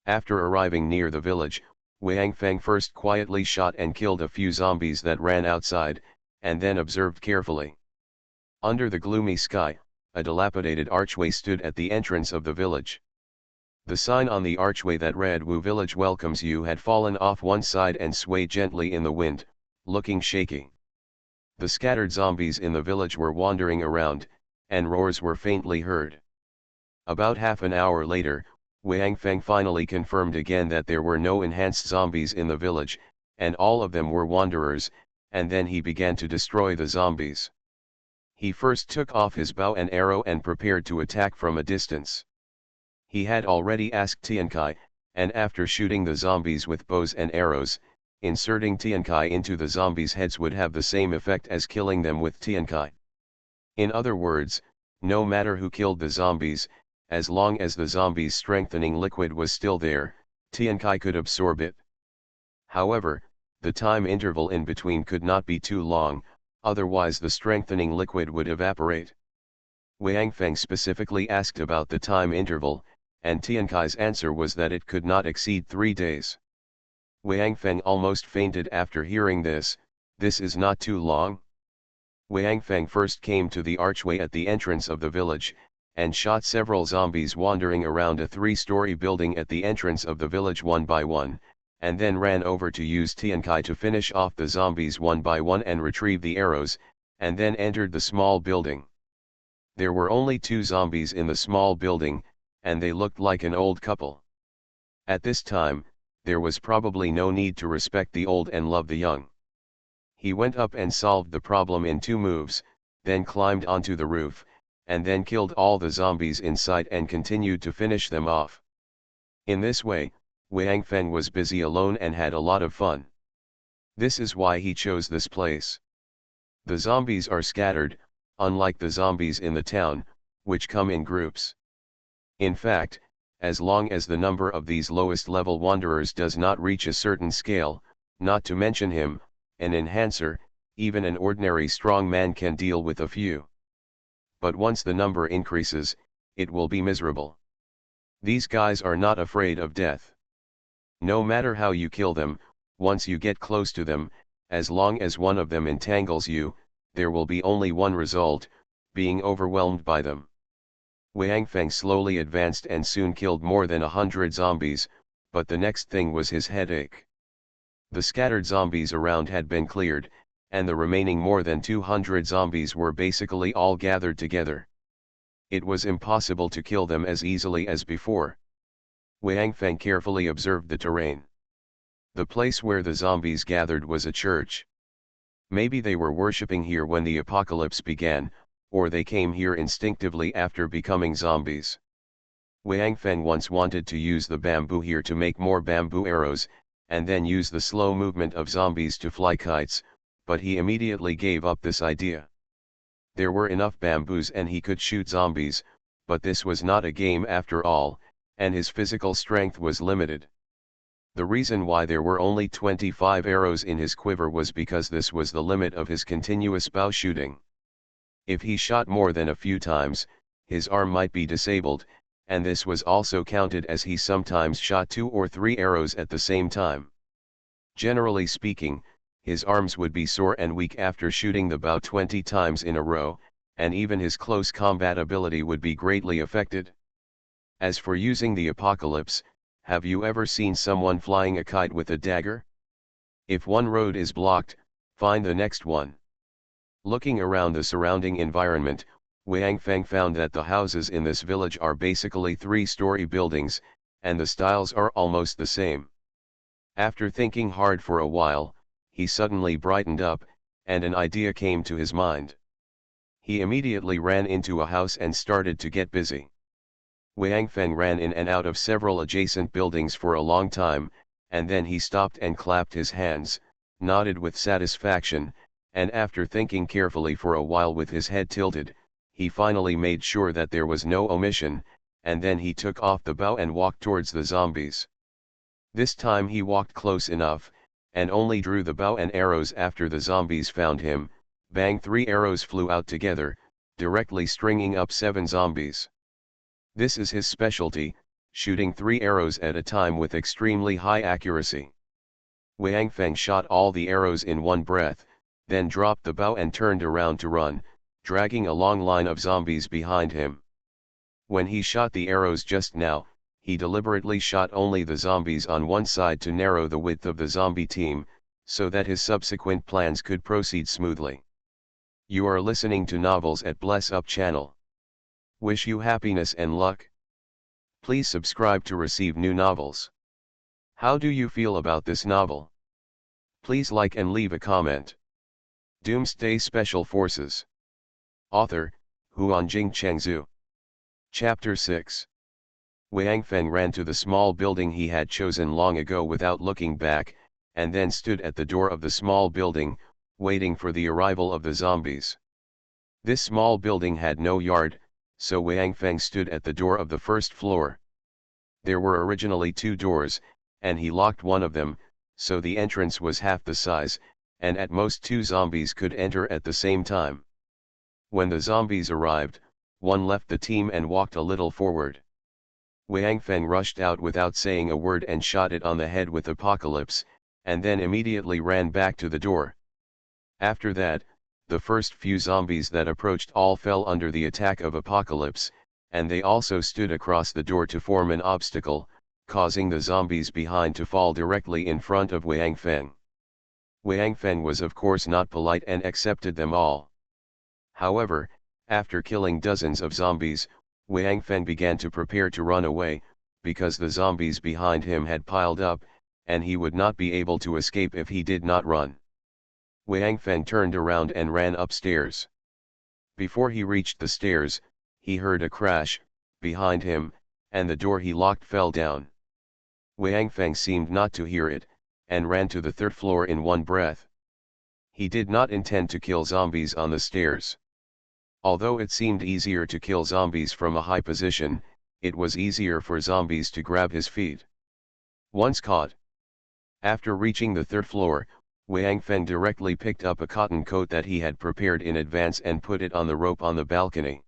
After arriving near the village, Wang Feng first quietly shot and killed a few zombies that ran outside, and then observed carefully. Under the gloomy sky, a dilapidated archway stood at the entrance of the village. The sign on the archway that read "Wu Village welcomes you" had fallen off one side and swayed gently in the wind, looking shaky. The scattered zombies in the village were wandering around, and roars were faintly heard. About half an hour later, Wang Feng finally confirmed again that there were no enhanced zombies in the village, and all of them were wanderers, and then he began to destroy the zombies. He first took off his bow and arrow and prepared to attack from a distance. He had already asked Tiankai, and after shooting the zombies with bows and arrows, inserting Tiankai into the zombies' heads would have the same effect as killing them with Tiankai. In other words, no matter who killed the zombies, as long as the zombies' strengthening liquid was still there, Tiankai could absorb it. However, the time interval in between could not be too long, otherwise the strengthening liquid would evaporate. Wang Feng specifically asked about the time interval, and Tiankai's answer was that it could not exceed 3 days. Wang Feng almost fainted after hearing this. This is not too long? Wang Feng first came to the archway at the entrance of the village, and shot several zombies wandering around a 3-story building at the entrance of the village one by one, and then ran over to use Tiankai to finish off the zombies one by one and retrieve the arrows, and then entered the small building. There were only 2 zombies in the small building, and they looked like an old couple. At this time, there was probably no need to respect the old and love the young. He went up and solved the problem in 2 moves, then climbed onto the roof, and then killed all the zombies in sight and continued to finish them off. In this way, Wang Feng was busy alone and had a lot of fun. This is why he chose this place. The zombies are scattered, unlike the zombies in the town, which come in groups. In fact, as long as the number of these lowest level wanderers does not reach a certain scale, not to mention him, an enhancer, even an ordinary strong man can deal with a few. But once the number increases, it will be miserable. These guys are not afraid of death. No matter how you kill them, once you get close to them, as long as one of them entangles you, there will be only one result, being overwhelmed by them. Wang Feng slowly advanced and soon killed more than 100 zombies, but the next thing was his headache. The scattered zombies around had been cleared, and the remaining more than 200 zombies were basically all gathered together. It was impossible to kill them as easily as before. Wang Feng carefully observed the terrain. The place where the zombies gathered was a church. Maybe they were worshipping here when the apocalypse began, or they came here instinctively after becoming zombies. Wang Feng once wanted to use the bamboo here to make more bamboo arrows, and then use the slow movement of zombies to fly kites, but he immediately gave up this idea. There were enough bamboos and he could shoot zombies, but this was not a game after all, and his physical strength was limited. The reason why there were only 25 arrows in his quiver was because this was the limit of his continuous bow shooting. If he shot more than a few times, his arm might be disabled, and this was also counted as he sometimes shot 2 or 3 arrows at the same time. Generally speaking, his arms would be sore and weak after shooting the bow 20 times in a row, and even his close combat ability would be greatly affected. As for using the apocalypse, have you ever seen someone flying a kite with a dagger? If one road is blocked, find the next one. Looking around the surrounding environment, Wang Feng found that the houses in this village are basically 3-story buildings, and the styles are almost the same. After thinking hard for a while, he suddenly brightened up, and an idea came to his mind. He immediately ran into a house and started to get busy. Wang Feng ran in and out of several adjacent buildings for a long time, and then he stopped and clapped his hands, nodded with satisfaction, and after thinking carefully for a while with his head tilted, he finally made sure that there was no omission, and then he took off the bow and walked towards the zombies. This time he walked close enough, and only drew the bow and arrows after the zombies found him. Bang, 3 arrows flew out together, directly stringing up 7 zombies. This is his specialty, shooting 3 arrows at a time with extremely high accuracy. Wang Feng shot all the arrows in one breath, then dropped the bow and turned around to run, dragging a long line of zombies behind him. When he shot the arrows just now, he deliberately shot only the zombies on one side to narrow the width of the zombie team, so that his subsequent plans could proceed smoothly. You are listening to Novels at Bless Up channel. Wish you happiness and luck. Please subscribe to receive new novels. How do you feel about this novel? Please like and leave a comment. Doomsday Special Forces. Author, Huanjing Chengzhu. Chapter 6. Wang Feng ran to the small building he had chosen long ago without looking back, and then stood at the door of the small building, waiting for the arrival of the zombies. This small building had no yard, so Wang Feng stood at the door of the first floor. There were originally 2 doors, and he locked one of them, so the entrance was half the size, and at most 2 zombies could enter at the same time. When the zombies arrived, one left the team and walked a little forward. Wang Feng rushed out without saying a word and shot it on the head with Apocalypse, and then immediately ran back to the door. After that, the first few zombies that approached all fell under the attack of Apocalypse, and they also stood across the door to form an obstacle, causing the zombies behind to fall directly in front of Wang Feng. Wang Feng was of course not polite and accepted them all. However, after killing dozens of zombies, Wang Feng began to prepare to run away, because the zombies behind him had piled up, and he would not be able to escape if he did not run. Wang Feng turned around and ran upstairs. Before he reached the stairs, he heard a crash behind him, and the door he locked fell down. Wang Feng seemed not to hear it, and ran to the 3rd floor in one breath. He did not intend to kill zombies on the stairs. Although it seemed easier to kill zombies from a high position, it was easier for zombies to grab his feet. Once caught. After reaching the 3rd floor, Wang Feng directly picked up a cotton coat that he had prepared in advance and put it on the rope on the balcony.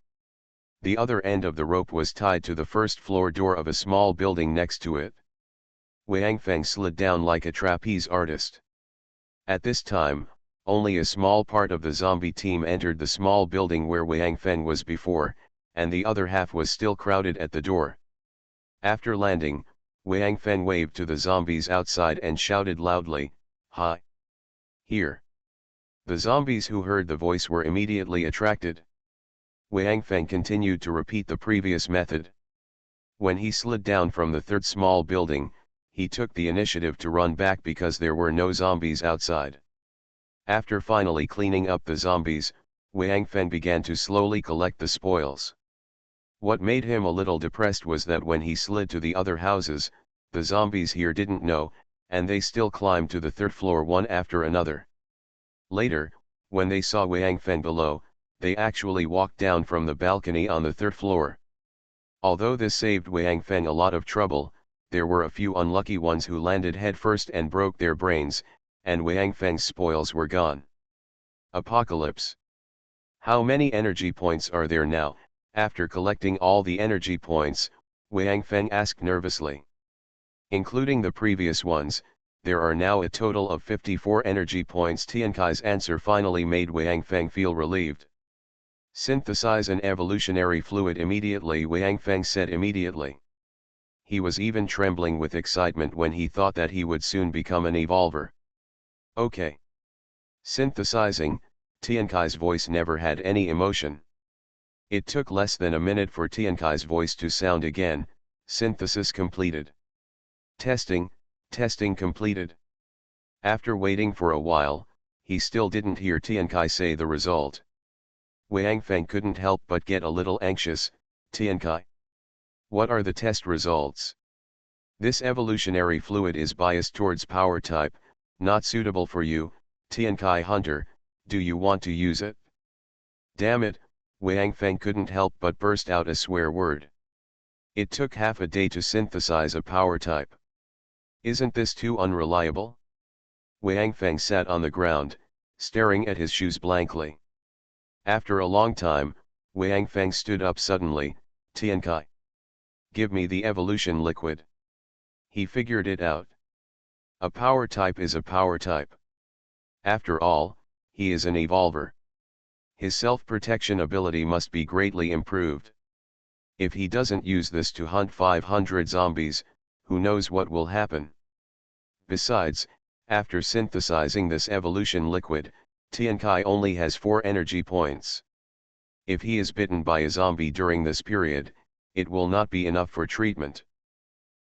The other end of the rope was tied to the 1st floor door of a small building next to it. Wang Feng slid down like a trapeze artist. At this time, only a small part of the zombie team entered the small building where Wang Feng was before, and the other half was still crowded at the door. After landing, Wang Feng waved to the zombies outside and shouted loudly, "Hi! Here!" The zombies who heard the voice were immediately attracted. Wang Feng continued to repeat the previous method. When he slid down from the 3rd small building, he took the initiative to run back because there were no zombies outside. After finally cleaning up the zombies, Wang Feng began to slowly collect the spoils. What made him a little depressed was that when he slid to the other houses, the zombies here didn't know, and they still climbed to the 3rd floor one after another. Later, when they saw Wang Feng below, they actually walked down from the balcony on the 3rd floor. Although this saved Wang Feng a lot of trouble, there were a few unlucky ones who landed headfirst and broke their brains, and Wang Feng's spoils were gone. Apocalypse. How many energy points are there now? After collecting all the energy points, Wang Feng asked nervously. Including the previous ones, there are now a total of 54 energy points. Tiankai's answer finally made Wang Feng feel relieved. Synthesize an evolutionary fluid immediately, Wang Feng said immediately. He was even trembling with excitement when he thought that he would soon become an evolver. Okay. Synthesizing. Tiankai's voice never had any emotion. It took less than a minute for Tiankai's voice to sound again. Synthesis completed. Testing completed. After waiting for a while, he still didn't hear Tiankai say the result. Wang Feng couldn't help but get a little anxious. Tiankai, what are the test results? This evolutionary fluid is biased towards power type, not suitable for you, Tiankai Hunter. Do you want to use it? Damn it, Wang Feng couldn't help but burst out a swear word. It took half a day to synthesize a power type. Isn't this too unreliable? Wang Feng sat on the ground, staring at his shoes blankly. After a long time, Wang Feng stood up suddenly. Tiankai, give me the evolution liquid. He figured it out. A power type is a power type. After all, he is an evolver. His self-protection ability must be greatly improved. If he doesn't use this to hunt 500 zombies, who knows what will happen. Besides, after synthesizing this evolution liquid, Tiankai only has 4 energy points. If he is bitten by a zombie during this period, it will not be enough for treatment.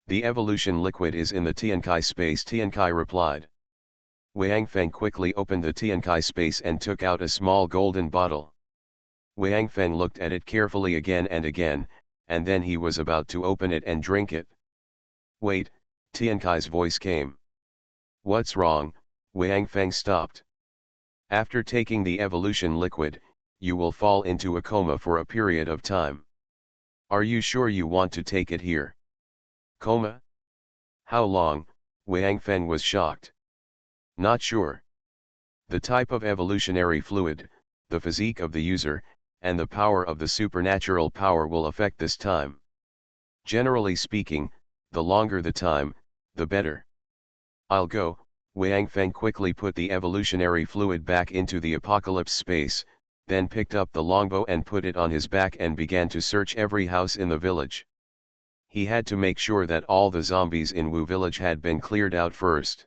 The evolution liquid is in the Tiankai space, Tiankai replied. Wang Feng quickly opened the Tiankai space and took out a small golden bottle. Wang Feng looked at it carefully again, and then he was about to open it and drink it. Wait, Tiankai's voice came. What's wrong? Wang Feng stopped. After taking the evolution liquid, you will fall into a coma for a period of time. Are you sure you want to take it here? Coma? How long? Wang Feng was shocked. Not sure. The type of evolutionary fluid, the physique of the user, and the power of the supernatural power will affect this time. Generally speaking, the longer the time, the better. I'll go. Wang Feng quickly put the evolutionary fluid back into the apocalypse space, then picked up the longbow and put it on his back and began to search every house in the village. He had to make sure that all the zombies in Wu village had been cleared out first.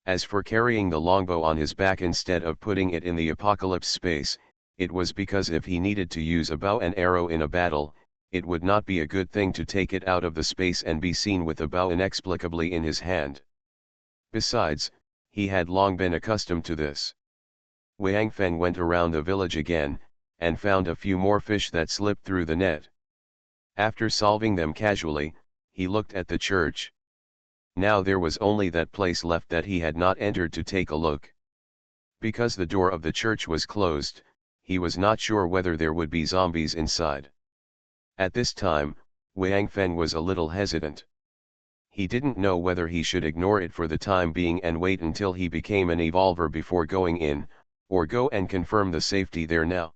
As for carrying the longbow on his back instead of putting it in the apocalypse space, it was because if he needed to use a bow and arrow in a battle, it would not be a good thing to take it out of the space and be seen with a bow inexplicably in his hand. Besides, he had long been accustomed to this. Wang Feng went around the village again, and found a few more fish that slipped through the net. After solving them casually, he looked at the church. Now there was only that place left that he had not entered to take a look. Because the door of the church was closed, he was not sure whether there would be zombies inside. At this time, Wang Feng was a little hesitant. He didn't know whether he should ignore it for the time being and wait until he became an evolver before going in, or go and confirm the safety there now.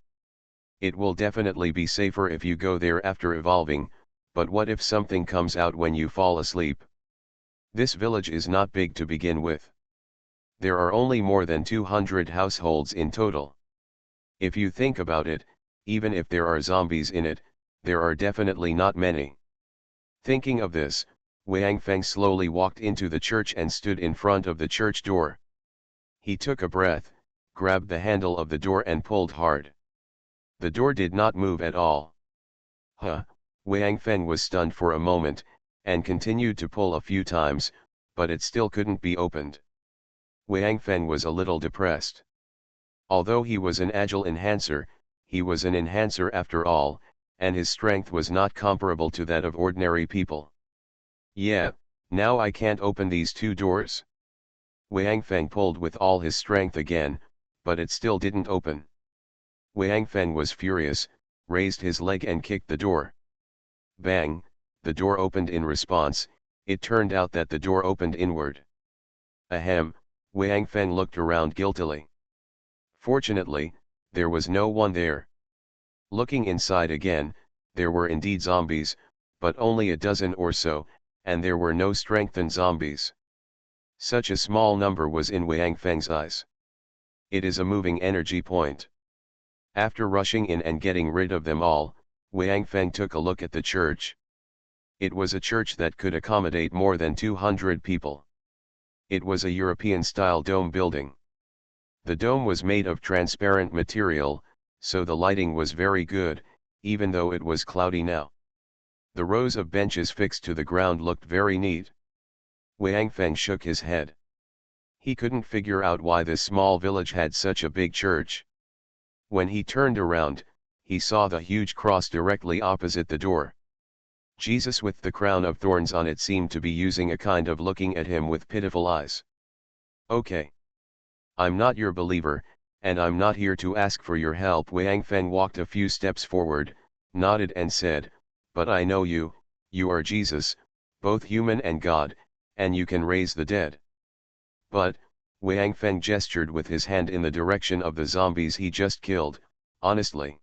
It will definitely be safer if you go there after evolving, but what if something comes out when you fall asleep? This village is not big to begin with. There are only more than 200 households in total. If you think about it, even if there are zombies in it, there are definitely not many. Thinking of this, Wang Feng slowly walked into the church and stood in front of the church door. He took a breath, grabbed the handle of the door and pulled hard. The door did not move at all. Wang Feng was stunned for a moment, and continued to pull a few times, but it still couldn't be opened. Wang Feng was a little depressed. Although he was an agile enhancer, he was an enhancer after all, and his strength was not comparable to that of ordinary people. Yeah, now I can't open these 2 doors. Wang Feng pulled with all his strength again, but it still didn't open. Wang Feng was furious, raised his leg and kicked the door. Bang, the door opened in response. It turned out that the door opened inward. Ahem, Wang Feng looked around guiltily. Fortunately, there was no one there. Looking inside again, there were indeed zombies, but only a dozen or so, and there were no strengthened zombies. Such a small number was in Wang Feng's eyes. It is a moving energy point. After rushing in and getting rid of them all, Wang Feng took a look at the church. It was a church that could accommodate more than 200 people. It was a European-style dome building. The dome was made of transparent material, so the lighting was very good, even though it was cloudy now. The rows of benches fixed to the ground looked very neat. Wang Feng shook his head. He couldn't figure out why this small village had such a big church. When he turned around, he saw the huge cross directly opposite the door. Jesus with the crown of thorns on it seemed to be using a kind of looking at him with pitiful eyes. Okay. I'm not your believer, and I'm not here to ask for your help. Wang Feng walked a few steps forward, nodded and said, but I know you, you are Jesus, both human and God, and you can raise the dead. But, Wang Feng gestured with his hand in the direction of the zombies he just killed, honestly.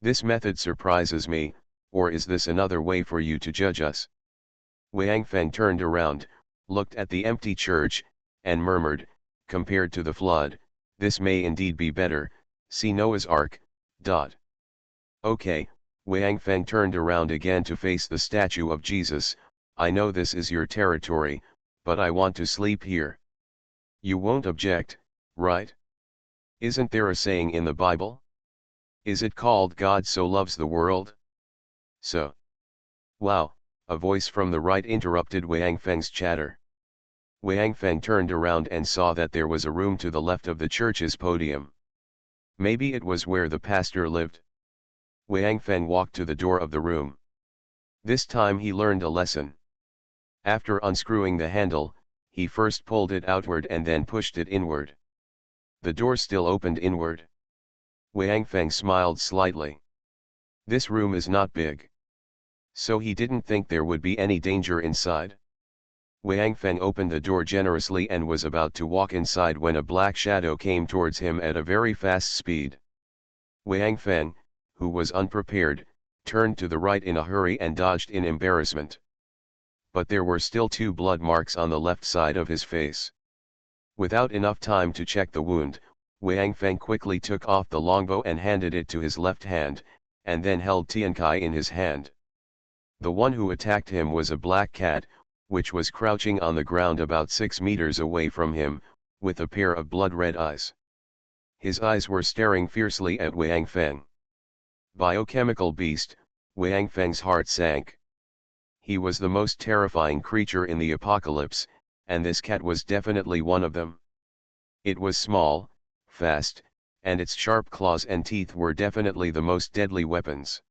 This method surprises me, or is this another way for you to judge us? Wang Feng turned around, looked at the empty church, and murmured, compared to the flood, this may indeed be better, see Noah's Ark. Okay, Wang Feng turned around again to face the statue of Jesus. I know this is your territory, but I want to sleep here. You won't object, right? Isn't there a saying in the Bible? Is it called God so loves the world? So. Wow, a voice from the right interrupted Wang Feng's chatter. Wang Feng turned around and saw that there was a room to the left of the church's podium. Maybe it was where the pastor lived. Wang Feng walked to the door of the room. This time he learned a lesson. After unscrewing the handle, he first pulled it outward and then pushed it inward. The door still opened inward. Wang Feng smiled slightly. This room is not big. So he didn't think there would be any danger inside. Wang Feng opened the door generously and was about to walk inside when a black shadow came towards him at a very fast speed. Wang Feng, who was unprepared, turned to the right in a hurry and dodged in embarrassment. But there were still 2 blood marks on the left side of his face. Without enough time to check the wound, Wang Feng quickly took off the longbow and handed it to his left hand, and then held Tiankai in his hand. The one who attacked him was a black cat, which was crouching on the ground about 6 meters away from him, with a pair of blood-red eyes. His eyes were staring fiercely at Wang Feng. Biochemical beast, Wang Feng's heart sank. He was the most terrifying creature in the apocalypse, and this cat was definitely one of them. It was small, fast, and its sharp claws and teeth were definitely the most deadly weapons.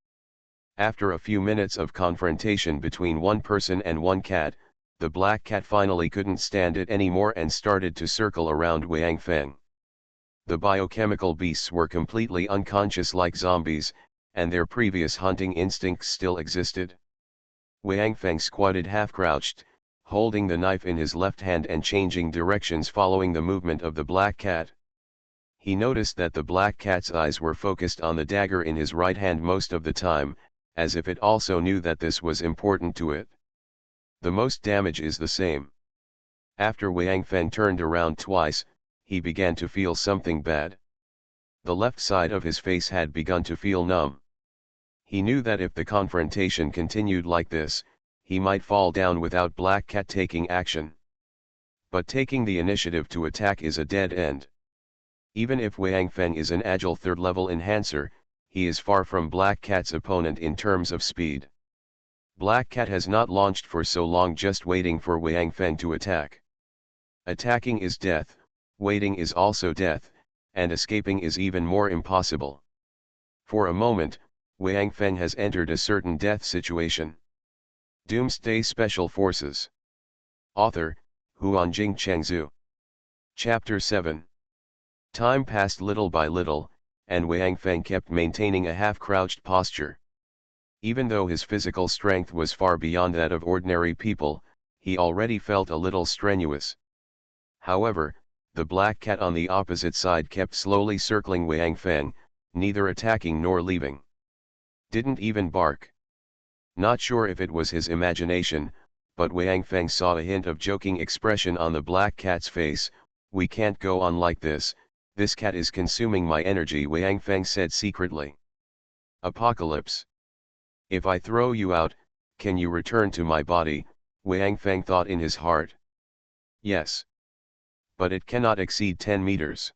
After a few minutes of confrontation between one person and one cat, the black cat finally couldn't stand it anymore and started to circle around Wang Feng. The biochemical beasts were completely unconscious like zombies, and their previous hunting instincts still existed. Wang Feng squatted half-crouched, holding the knife in his left hand and changing directions following the movement of the black cat. He noticed that the black cat's eyes were focused on the dagger in his right hand most of the time, as if it also knew that this was important to it. The most damage is the same. After Wang Feng turned around twice, he began to feel something bad. The left side of his face had begun to feel numb. He knew that if the confrontation continued like this, he might fall down without Black Cat taking action. But taking the initiative to attack is a dead end. Even if Wang Feng is an agile third-level enhancer, he is far from Black Cat's opponent in terms of speed. Black Cat has not launched for so long just waiting for Wang Feng to attack. Attacking is death, waiting is also death, and escaping is even more impossible. For a moment, Wang Feng has entered a certain death situation. Doomsday Special Forces. Author, Huanjing Chengzhu. Chapter 7. Time passed little by little, and Wang Feng kept maintaining a half-crouched posture. Even though his physical strength was far beyond that of ordinary people, he already felt a little strenuous. However, the black cat on the opposite side kept slowly circling Wang Feng, neither attacking nor leaving. Didn't even bark. Not sure if it was his imagination, but Wang Feng saw a hint of joking expression on the black cat's face. We can't go on like this cat is consuming my energy, Wang Feng said secretly. Apocalypse. If I throw you out, can you return to my body? Wang Feng thought in his heart. Yes. But it cannot exceed 10 meters.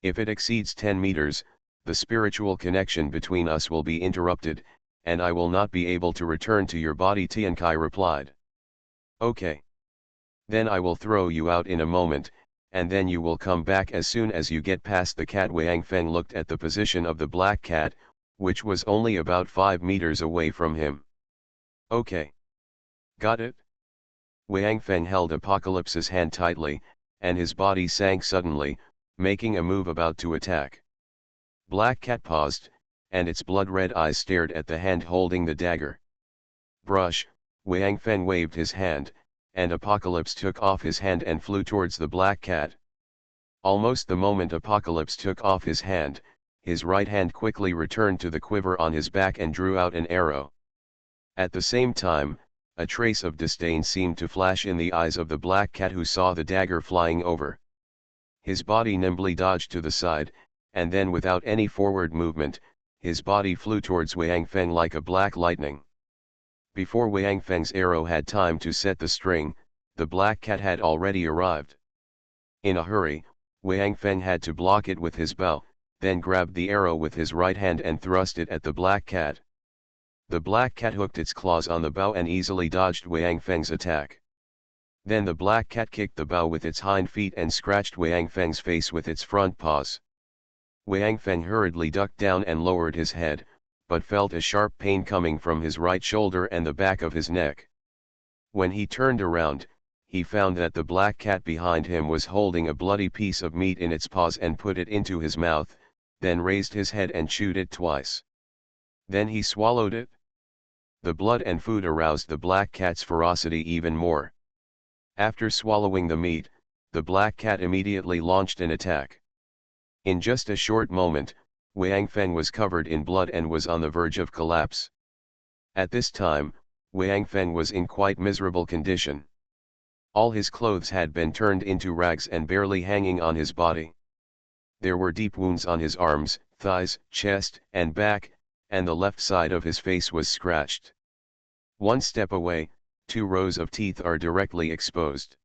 If it exceeds 10 meters, the spiritual connection between us will be interrupted, and I will not be able to return to your body, Tiankai replied. Okay. Then I will throw you out in a moment, and then you will come back as soon as you get past the cat. Wang Feng looked at the position of the black cat, which was only about 5 meters away from him. Okay. Got it? Wang Feng held Apocalypse's hand tightly, and his body sank suddenly, making a move about to attack. Black Cat paused, and its blood-red eyes stared at the hand holding the dagger. Brush, Wang Feng waved his hand, and Apocalypse took off his hand and flew towards the black cat. Almost the moment Apocalypse took off his hand, his right hand quickly returned to the quiver on his back and drew out an arrow. At the same time, a trace of disdain seemed to flash in the eyes of the black cat, who saw the dagger flying over. His body nimbly dodged to the side, and then without any forward movement, his body flew towards Wang Feng like a black lightning. Before Wang Feng's arrow had time to set the string, the black cat had already arrived. In a hurry, Wang Feng had to block it with his bow, then grabbed the arrow with his right hand and thrust it at the black cat. The black cat hooked its claws on the bow and easily dodged Wang Feng's attack. Then the black cat kicked the bow with its hind feet and scratched Wang Feng's face with its front paws. Wang Feng hurriedly ducked down and lowered his head, but felt a sharp pain coming from his right shoulder and the back of his neck. When he turned around, he found that the black cat behind him was holding a bloody piece of meat in its paws and put it into his mouth, then raised his head and chewed it twice. Then he swallowed it. The blood and food aroused the black cat's ferocity even more. After swallowing the meat, the black cat immediately launched an attack. In just a short moment, Wang Feng was covered in blood and was on the verge of collapse. At this time, Wang Feng was in quite miserable condition. All his clothes had been turned into rags and barely hanging on his body. There were deep wounds on his arms, thighs, chest, and back, and the left side of his face was scratched. One step away, 2 rows of teeth are directly exposed.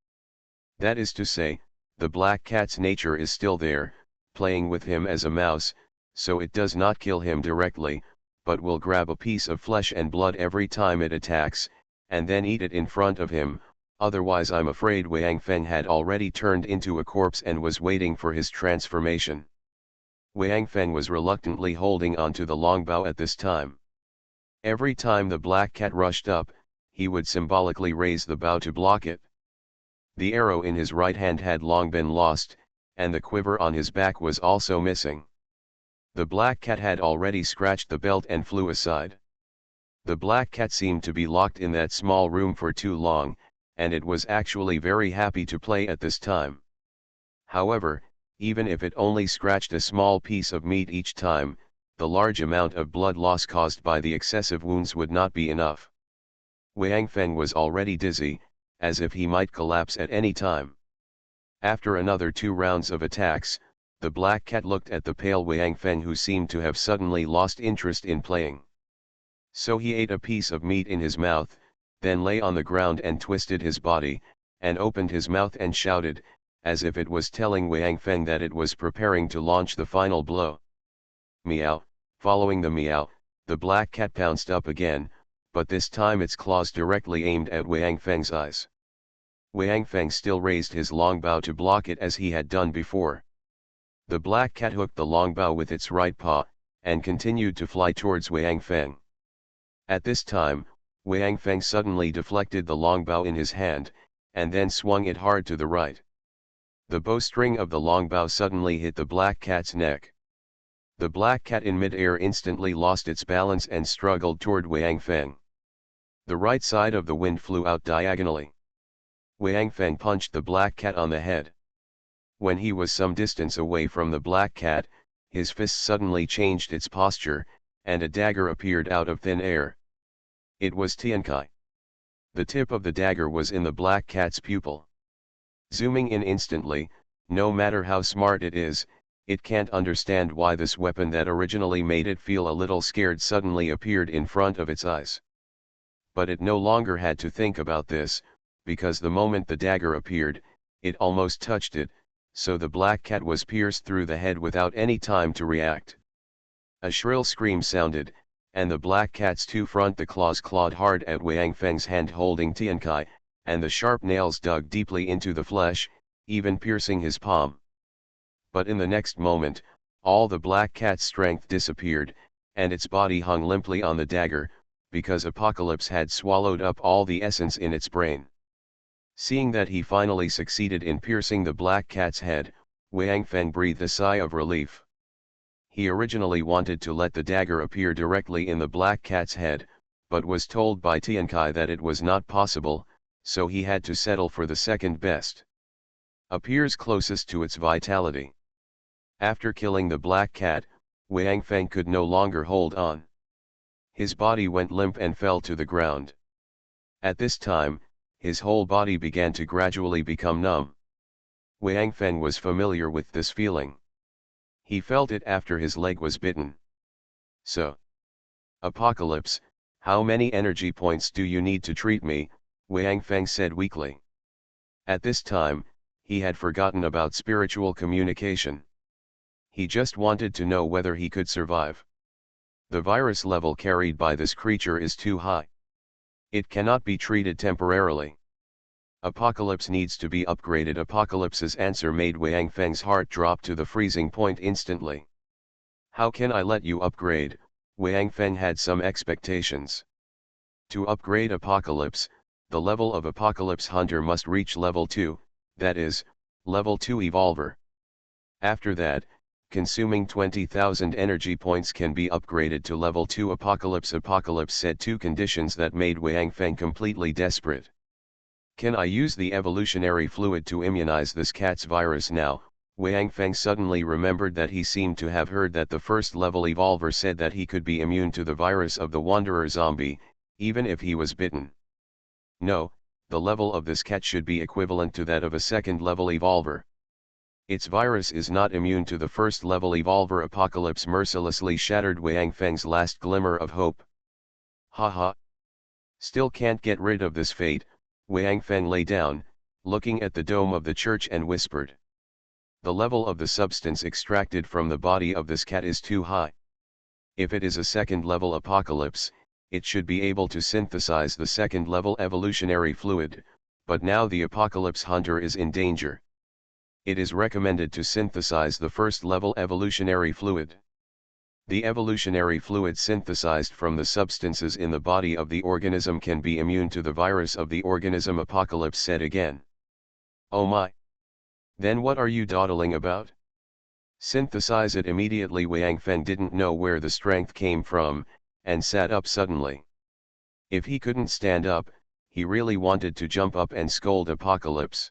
That is to say, the black cat's nature is still there, playing with him as a mouse, so it does not kill him directly, but will grab a piece of flesh and blood every time it attacks, and then eat it in front of him. Otherwise, I'm afraid Wang Feng had already turned into a corpse and was waiting for his transformation. Wang Feng was reluctantly holding onto the longbow at this time. Every time the black cat rushed up, he would symbolically raise the bow to block it. The arrow in his right hand had long been lost, and the quiver on his back was also missing. The black cat had already scratched the belt and flew aside. The black cat seemed to be locked in that small room for too long, and it was actually very happy to play at this time. However, even if it only scratched a small piece of meat each time, the large amount of blood loss caused by the excessive wounds would not be enough. Wang Feng was already dizzy, as if he might collapse at any time. After another 2 rounds of attacks, the black cat looked at the pale Wang Feng, who seemed to have suddenly lost interest in playing. So he ate a piece of meat in his mouth, then lay on the ground and twisted his body, and opened his mouth and shouted, as if it was telling Wang Feng that it was preparing to launch the final blow. Meow. Following the meow, the black cat pounced up again, but this time its claws directly aimed at Wang Feng's eyes. Wang Feng still raised his longbow to block it as he had done before. The black cat hooked the longbow with its right paw, and continued to fly towards Wang Feng. At this time, Wang Feng suddenly deflected the longbow in his hand, and then swung it hard to the right. The bowstring of the longbow suddenly hit the black cat's neck. The black cat in mid-air instantly lost its balance and struggled toward Wang Feng. The right side of the wind flew out diagonally. Wang Feng punched the black cat on the head. When he was some distance away from the black cat, his fist suddenly changed its posture, and a dagger appeared out of thin air. It was Tiankai. The tip of the dagger was in the black cat's pupil. Zooming in instantly, no matter how smart it is, it can't understand why this weapon that originally made it feel a little scared suddenly appeared in front of its eyes. But it no longer had to think about this, because the moment the dagger appeared, it almost touched it, so the black cat was pierced through the head without any time to react. A shrill scream sounded, and the black cat's 2 front claws clawed hard at Wang Feng's hand holding Tiankai, and the sharp nails dug deeply into the flesh, even piercing his palm. But in the next moment, all the black cat's strength disappeared, and its body hung limply on the dagger, because Apocalypse had swallowed up all the essence in its brain. Seeing that he finally succeeded in piercing the black cat's head, Wang Feng breathed a sigh of relief. He originally wanted to let the dagger appear directly in the black cat's head, but was told by Tiankai that it was not possible, so he had to settle for the second best. Appears closest to its vitality. After killing the black cat, Wang Feng could no longer hold on. His body went limp and fell to the ground. At this time, his whole body began to gradually become numb. Wang Feng was familiar with this feeling. He felt it after his leg was bitten. So, Apocalypse, how many energy points do you need to treat me? Wang Feng said weakly. At this time, he had forgotten about spiritual communication. He just wanted to know whether he could survive. The virus level carried by this creature is too high. It cannot be treated temporarily. Apocalypse needs to be upgraded. Apocalypse's answer made Wang Feng's heart drop to the freezing point instantly. How can I let you upgrade? Wang Feng had some expectations. To upgrade Apocalypse, the level of Apocalypse Hunter must reach level 2, that is, level 2 Evolver. After that, consuming 20,000 energy points can be upgraded to level 2 Apocalypse. Apocalypse set two conditions that made Wang Feng completely desperate. Can I use the evolutionary fluid to immunize this cat's virus now? Wang Feng suddenly remembered that he seemed to have heard that the first level Evolver said that he could be immune to the virus of the Wanderer zombie, even if he was bitten. No, the level of this cat should be equivalent to that of a second level Evolver. Its virus is not immune to the first level Evolver. Apocalypse mercilessly shattered Wang Feng's last glimmer of hope. Haha. Still can't get rid of this fate. Wang Feng lay down, looking at the dome of the church and whispered. The level of the substance extracted from the body of this cat is too high. If it is a second level Apocalypse, it should be able to synthesize the second level evolutionary fluid, but now the Apocalypse Hunter is in danger. It is recommended to synthesize the first level evolutionary fluid. The evolutionary fluid synthesized from the substances in the body of the organism can be immune to the virus of the organism. Apocalypse said again. Oh my! Then what are you dawdling about? Synthesize it immediately. Wang Feng didn't know where the strength came from, and sat up suddenly. If he couldn't stand up, he really wanted to jump up and scold Apocalypse.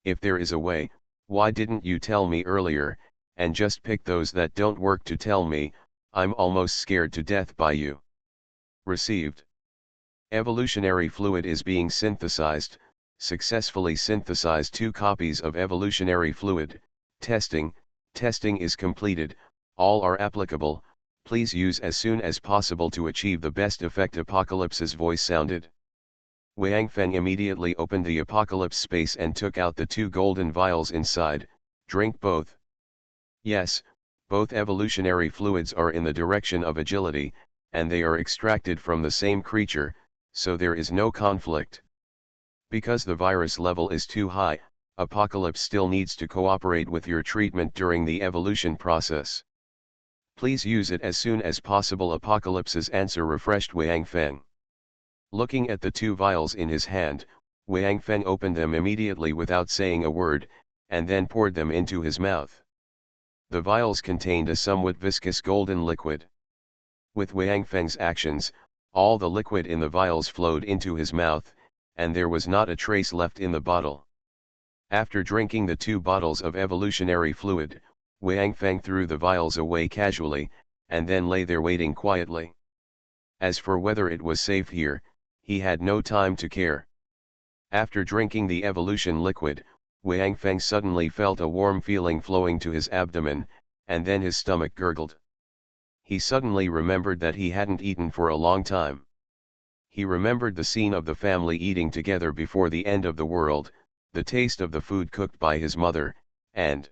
If there is a way, why didn't you tell me earlier, and just pick those that don't work to tell me? I'm almost scared to death by you. Received. Evolutionary fluid is being synthesized. Successfully synthesized 2 copies of evolutionary fluid. Testing is completed, all are applicable, please use as soon as possible to achieve the best effect. Apocalypse's voice sounded. Wang Feng immediately opened the Apocalypse space and took out the 2 golden vials inside. Drink both. Yes, both evolutionary fluids are in the direction of agility, and they are extracted from the same creature, so there is no conflict. Because the virus level is too high, Apocalypse still needs to cooperate with your treatment during the evolution process. Please use it as soon as possible. Apocalypse's answer refreshed Wang Feng. Looking at the 2 vials in his hand, Wang Feng opened them immediately without saying a word, and then poured them into his mouth. The vials contained a somewhat viscous golden liquid. With Wang Feng's actions, all the liquid in the vials flowed into his mouth, and there was not a trace left in the bottle. After drinking the 2 bottles of evolutionary fluid, Wang Feng threw the vials away casually, and then lay there waiting quietly. As for whether it was safe here, he had no time to care. After drinking the evolution liquid, Wang Feng suddenly felt a warm feeling flowing to his abdomen, and then his stomach gurgled. He suddenly remembered that he hadn't eaten for a long time. He remembered the scene of the family eating together before the end of the world, the taste of the food cooked by his mother, and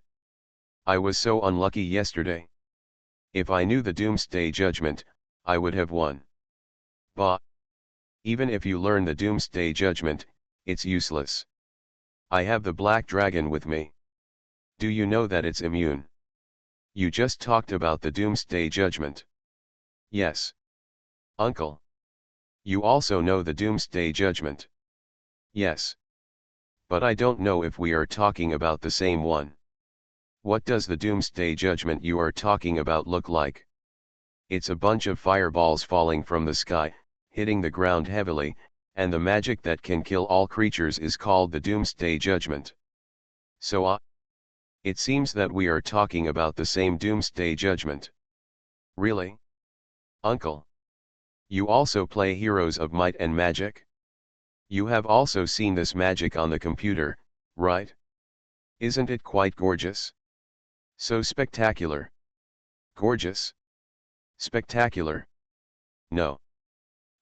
I was so unlucky yesterday. If I knew the Doomsday judgment, I would have won. Bah! Even if you learn the Doomsday judgment, it's useless. I have the black dragon with me. Do you know that it's immune? You just talked about the Doomsday judgment. Yes. Uncle. You also know the Doomsday judgment. Yes. But I don't know if we are talking about the same one. What does the Doomsday judgment you are talking about look like? It's a bunch of fireballs falling from the sky, hitting the ground heavily, and the magic that can kill all creatures is called the Doomsday Judgment. So it seems that we are talking about the same Doomsday Judgment. Really? Uncle? You also play Heroes of Might and Magic? You have also seen this magic on the computer, right? Isn't it quite gorgeous? So spectacular. Gorgeous? Spectacular? No.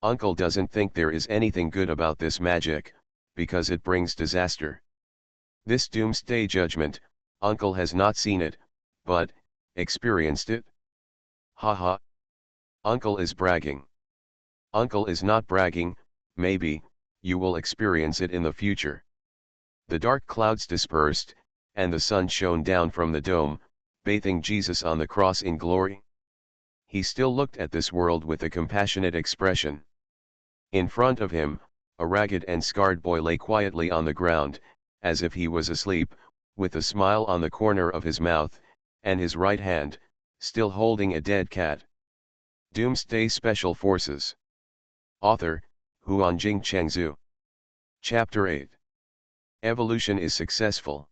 Uncle doesn't think there is anything good about this magic, because it brings disaster. This Doomsday Judgment, Uncle has not seen it, but experienced it. Haha. Uncle is bragging. Uncle is not bragging, maybe, you will experience it in the future. The dark clouds dispersed, and the sun shone down from the dome, bathing Jesus on the cross in glory. He still looked at this world with a compassionate expression. In front of him, a ragged and scarred boy lay quietly on the ground, as if he was asleep, with a smile on the corner of his mouth, and his right hand, still holding a dead cat. Doomsday Special Forces. Author, Huanjing Chengzhu. Chapter 8. Evolution is successful.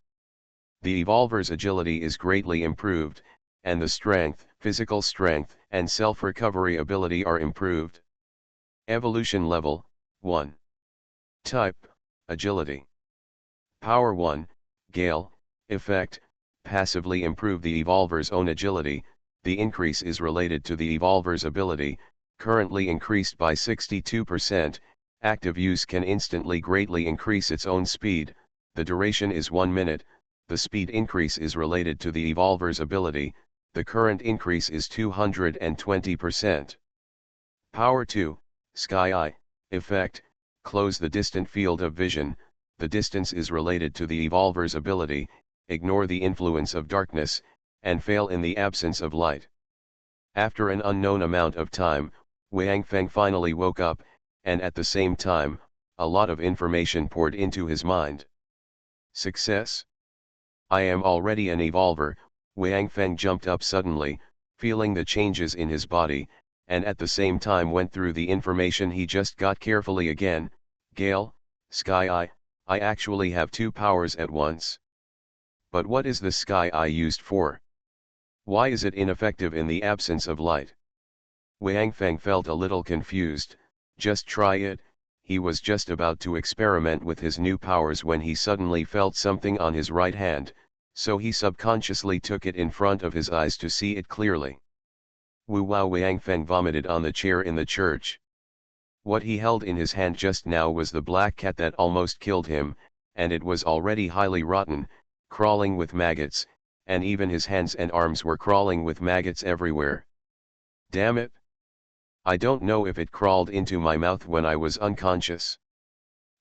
The evolver's agility is greatly improved, and the strength, physical strength, and self-recovery ability are improved. Evolution Level 1. Type, Agility. Power 1, Gale, Effect, passively improve the evolver's own agility. The increase is related to the evolver's ability, currently increased by 62%, active use can instantly greatly increase its own speed, the duration is 1 minute, the speed increase is related to the evolver's ability, the current increase is 220%. Power 2, Sky Eye, Effect, close the distant field of vision, the distance is related to the evolver's ability, ignore the influence of darkness, and fail in the absence of light. After an unknown amount of time, Wang Feng finally woke up, and at the same time, a lot of information poured into his mind. Success? I am already an evolver. Wang Feng jumped up suddenly, feeling the changes in his body, and at the same time went through the information he just got carefully again. Gale, Sky Eye, I actually have 2 powers at once. But what is the Sky Eye used for? Why is it ineffective in the absence of light? Wang Feng felt a little confused. Just try it. He was just about to experiment with his new powers when he suddenly felt something on his right hand, so he subconsciously took it in front of his eyes to see it clearly. Wu Wao. Wang Feng vomited on the chair in the church. What he held in his hand just now was the black cat that almost killed him, and it was already highly rotten, crawling with maggots, and even his hands and arms were crawling with maggots everywhere. Damn it! I don't know if it crawled into my mouth when I was unconscious.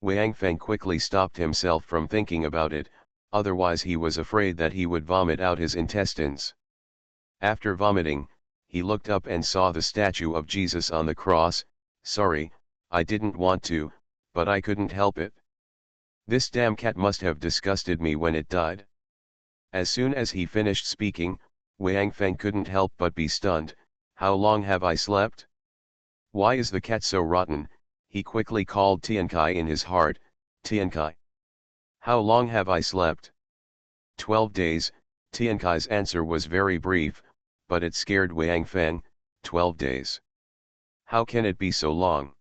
Wang Feng quickly stopped himself from thinking about it, otherwise he was afraid that he would vomit out his intestines. After vomiting, he looked up and saw the statue of Jesus on the cross. Sorry, I didn't want to, but I couldn't help it. This damn cat must have disgusted me when it died. As soon as he finished speaking, Wang Feng couldn't help but be stunned. How long have I slept? Why is the cat so rotten? He quickly called Tiankai in his heart. Tiankai. How long have I slept? 12 days, Tiankai's answer was very brief, but it scared Wang Feng. 12 days. How can it be so long?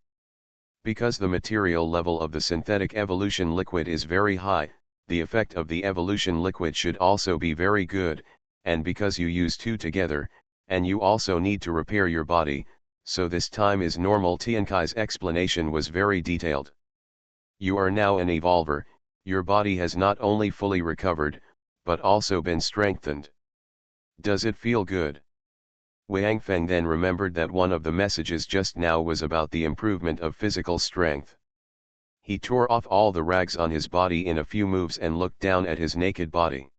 Because the material level of the synthetic evolution liquid is very high, the effect of the evolution liquid should also be very good, and because you use 2 together, and you also need to repair your body, so this time is normal. Tiankai's explanation was very detailed. You are now an evolver, your body has not only fully recovered, but also been strengthened. Does it feel good? Wang Feng then remembered that one of the messages just now was about the improvement of physical strength. He tore off all the rags on his body in a few moves and looked down at his naked body.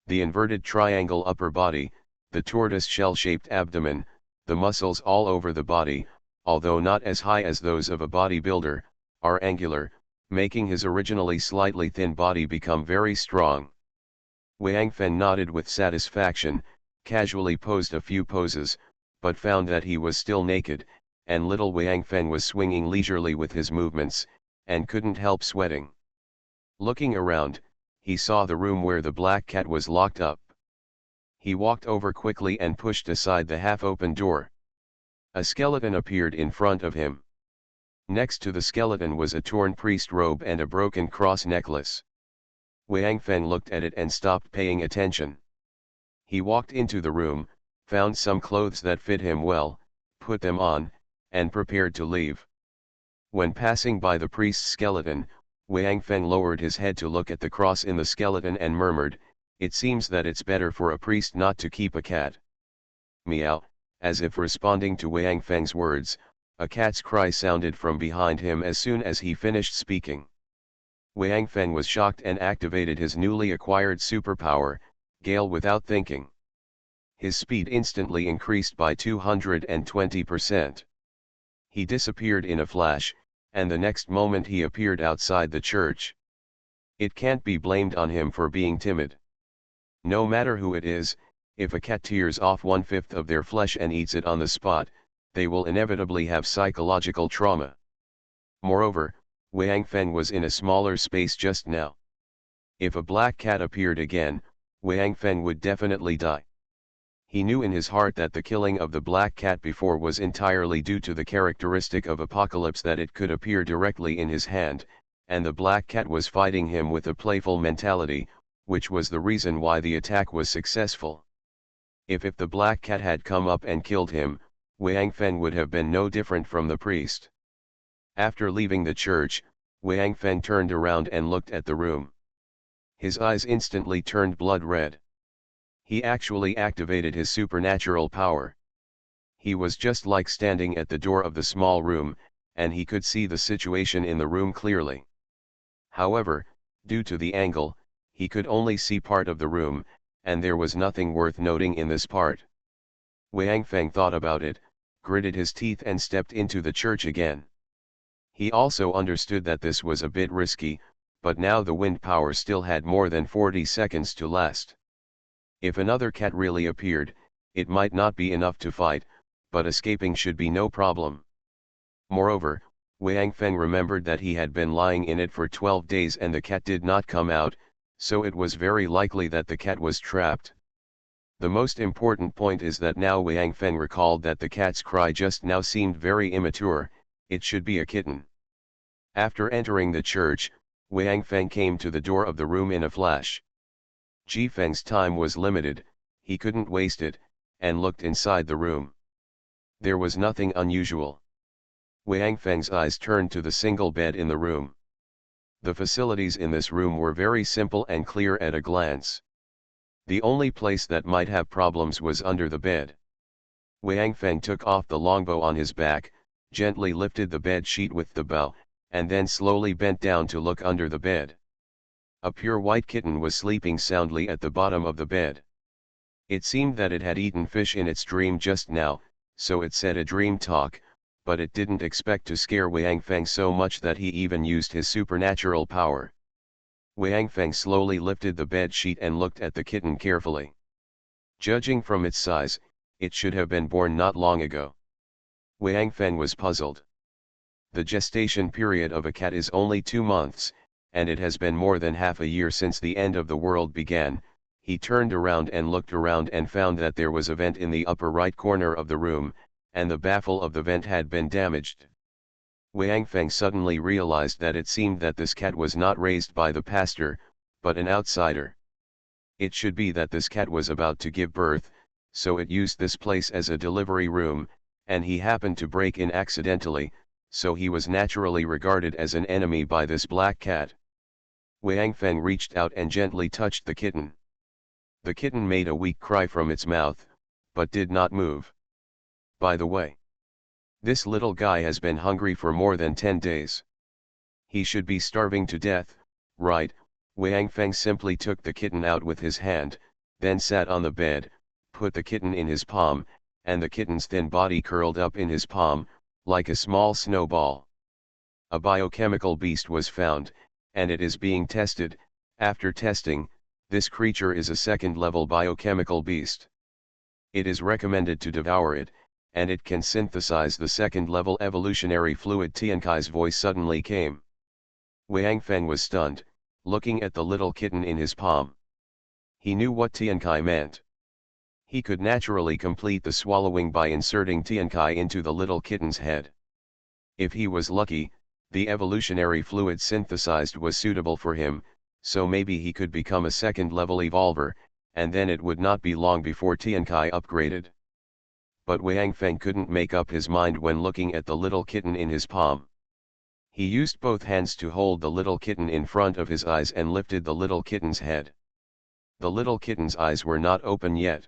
The inverted triangle upper body, the tortoise shell-shaped abdomen, the muscles all over the body, although not as high as those of a bodybuilder, are angular, making his originally slightly thin body become very strong. Wang Feng nodded with satisfaction, casually posed a few poses, but found that he was still naked, and little Wang Feng was swinging leisurely with his movements, and couldn't help sweating. Looking around, he saw the room where the black cat was locked up. He walked over quickly and pushed aside the half-open door. A skeleton appeared in front of him. Next to the skeleton was a torn priest robe and a broken cross necklace. Wang Feng looked at it and stopped paying attention. He walked into the room, found some clothes that fit him well, put them on, and prepared to leave. When passing by the priest's skeleton, Wang Feng lowered his head to look at the cross in the skeleton and murmured, "It seems that it's better for a priest not to keep a cat." Meow, as if responding to Wang Feng's words, a cat's cry sounded from behind him as soon as he finished speaking. Wang Feng was shocked and activated his newly acquired superpower, Gale, without thinking. His speed instantly increased by 220%. He disappeared in a flash, and the next moment he appeared outside the church. It can't be blamed on him for being timid. No matter who it is, if a cat tears off 1/5 of their flesh and eats it on the spot, they will inevitably have psychological trauma. Moreover, Wang Feng was in a smaller space just now. If a black cat appeared again, Wang Feng would definitely die. He knew in his heart that the killing of the black cat before was entirely due to the characteristic of Apocalypse that it could appear directly in his hand, and the black cat was fighting him with a playful mentality, which was the reason why the attack was successful. If the black cat had come up and killed him, Wang Feng would have been no different from the priest. After leaving the church, Wang Feng turned around and looked at the room. His eyes instantly turned blood red. He actually activated his supernatural power. He was just like standing at the door of the small room, and he could see the situation in the room clearly. However, due to the angle, he could only see part of the room, and there was nothing worth noting in this part. Wang Feng thought about it, gritted his teeth and stepped into the church again. He also understood that this was a bit risky, but now the wind power still had more than 40 seconds to last. If another cat really appeared, it might not be enough to fight, but escaping should be no problem. Moreover, Wang Feng remembered that he had been lying in it for 12 days and the cat did not come out, so it was very likely that the cat was trapped. The most important point is that now Wang Feng recalled that the cat's cry just now seemed very immature, it should be a kitten. After entering the church, Wang Feng came to the door of the room in a flash. Ji Feng's time was limited, he couldn't waste it, and looked inside the room. There was nothing unusual. Wang Feng's eyes turned to the single bed in the room. The facilities in this room were very simple and clear at a glance. The only place that might have problems was under the bed. Wang Feng took off the longbow on his back, gently lifted the bed sheet with the bow, and then slowly bent down to look under the bed. A pure white kitten was sleeping soundly at the bottom of the bed. It seemed that it had eaten fish in its dream just now, so it said a dream talk, but it didn't expect to scare Wang Feng so much that he even used his supernatural power. Wang Feng slowly lifted the bed sheet and looked at the kitten carefully. Judging from its size, it should have been born not long ago. Wang Feng was puzzled. The gestation period of a cat is only 2 months, and it has been more than half a year since the end of the world began. He turned around and looked around and found that there was a vent in the upper right corner of the room, and the baffle of the vent had been damaged. Wang Feng suddenly realized that it seemed that this cat was not raised by the pastor, but an outsider. It should be that this cat was about to give birth, so it used this place as a delivery room, and he happened to break in accidentally, so he was naturally regarded as an enemy by this black cat. Wang Feng reached out and gently touched the kitten. The kitten made a weak cry from its mouth, but did not move. By the way, this little guy has been hungry for more than 10 days. He should be starving to death, right? Wang Feng simply took the kitten out with his hand, then sat on the bed, put the kitten in his palm, and the kitten's thin body curled up in his palm, like a small snowball. A biochemical beast was found, and it is being tested. After testing, this creature is a second-level biochemical beast. It is recommended to devour it, and it can synthesize the second-level evolutionary fluid. Tiankai's voice suddenly came. Wang Feng was stunned, looking at the little kitten in his palm. He knew what Tiankai meant. He could naturally complete the swallowing by inserting Tiankai into the little kitten's head. If he was lucky, the evolutionary fluid synthesized was suitable for him, so maybe he could become a second-level evolver, and then it would not be long before Tiankai upgraded. But Wang Feng couldn't make up his mind when looking at the little kitten in his palm. He used both hands to hold the little kitten in front of his eyes and lifted the little kitten's head. The little kitten's eyes were not open yet.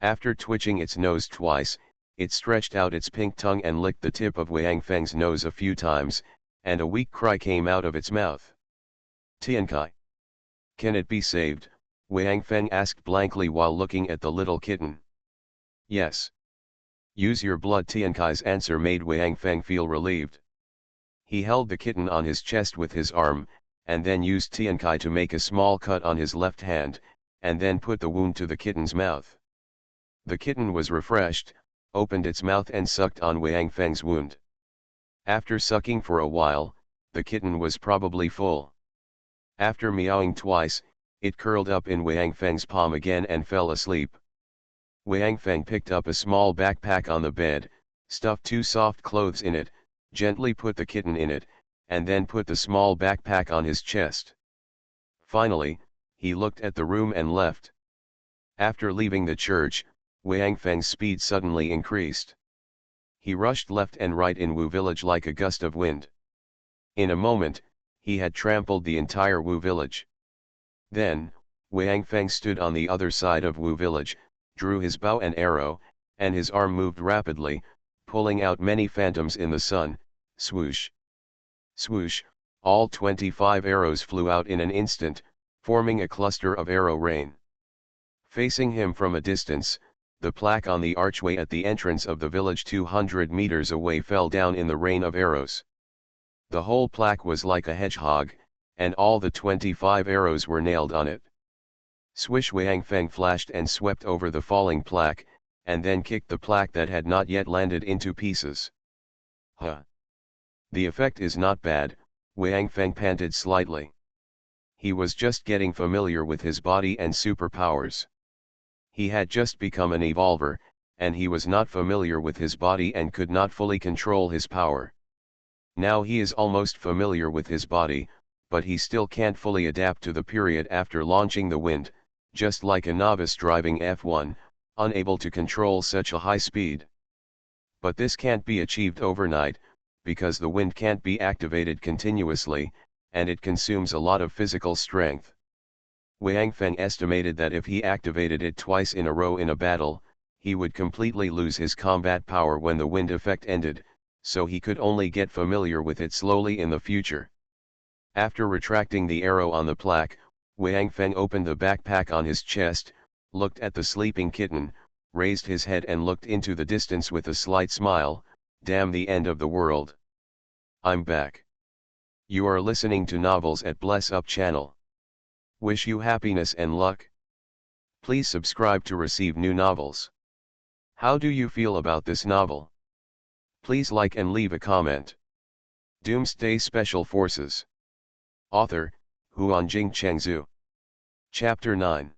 After twitching its nose twice, it stretched out its pink tongue and licked the tip of Wang Feng's nose a few times, and a weak cry came out of its mouth. Tiankai. Can it be saved? Wang Feng asked blankly while looking at the little kitten. Yes. Use your blood. Tiankai's answer made Wang Feng feel relieved. He held the kitten on his chest with his arm, and then used Tiankai to make a small cut on his left hand, and then put the wound to the kitten's mouth. The kitten was refreshed, opened its mouth and sucked on Wang Feng's wound. After sucking for a while, the kitten was probably full. After meowing twice, it curled up in Wang Feng's palm again and fell asleep. Wang Feng picked up a small backpack on the bed, stuffed 2 soft clothes in it, gently put the kitten in it, and then put the small backpack on his chest. Finally, he looked at the room and left. After leaving the church, Wang Feng's speed suddenly increased. He rushed left and right in Wu village like a gust of wind. In a moment, he had trampled the entire Wu village. Then, Wang Feng stood on the other side of Wu village, drew his bow and arrow, and his arm moved rapidly, pulling out many phantoms in the sun. Swoosh! Swoosh! All 25 arrows flew out in an instant, forming a cluster of arrow rain. Facing him from a distance, the plaque on the archway at the entrance of the village 200 meters away fell down in the rain of arrows. The whole plaque was like a hedgehog, and all the 25 arrows were nailed on it. Swish! Wang Feng flashed and swept over the falling plaque, and then kicked the plaque that had not yet landed into pieces. Huh! The effect is not bad, Wang Feng panted slightly. He was just getting familiar with his body and superpowers. He had just become an evolver, and he was not familiar with his body and could not fully control his power. Now he is almost familiar with his body, but he still can't fully adapt to the period after launching the wind, just like a novice driving F1, unable to control such a high speed. But this can't be achieved overnight, because the wind can't be activated continuously, and it consumes a lot of physical strength. Wang Feng estimated that if he activated it twice in a row in a battle, he would completely lose his combat power when the wind effect ended, so he could only get familiar with it slowly in the future. After retracting the arrow on the plaque, Wang Feng opened the backpack on his chest, looked at the sleeping kitten, raised his head and looked into the distance with a slight smile. Damn, the end of the world. I'm back. You are listening to Novels at Bless Up channel. Wish you happiness and luck. Please subscribe to receive new novels. How do you feel about this novel? Please like and leave a comment. Doomsday Special Forces. Author, Huanjing Chengzhu. Chapter 9.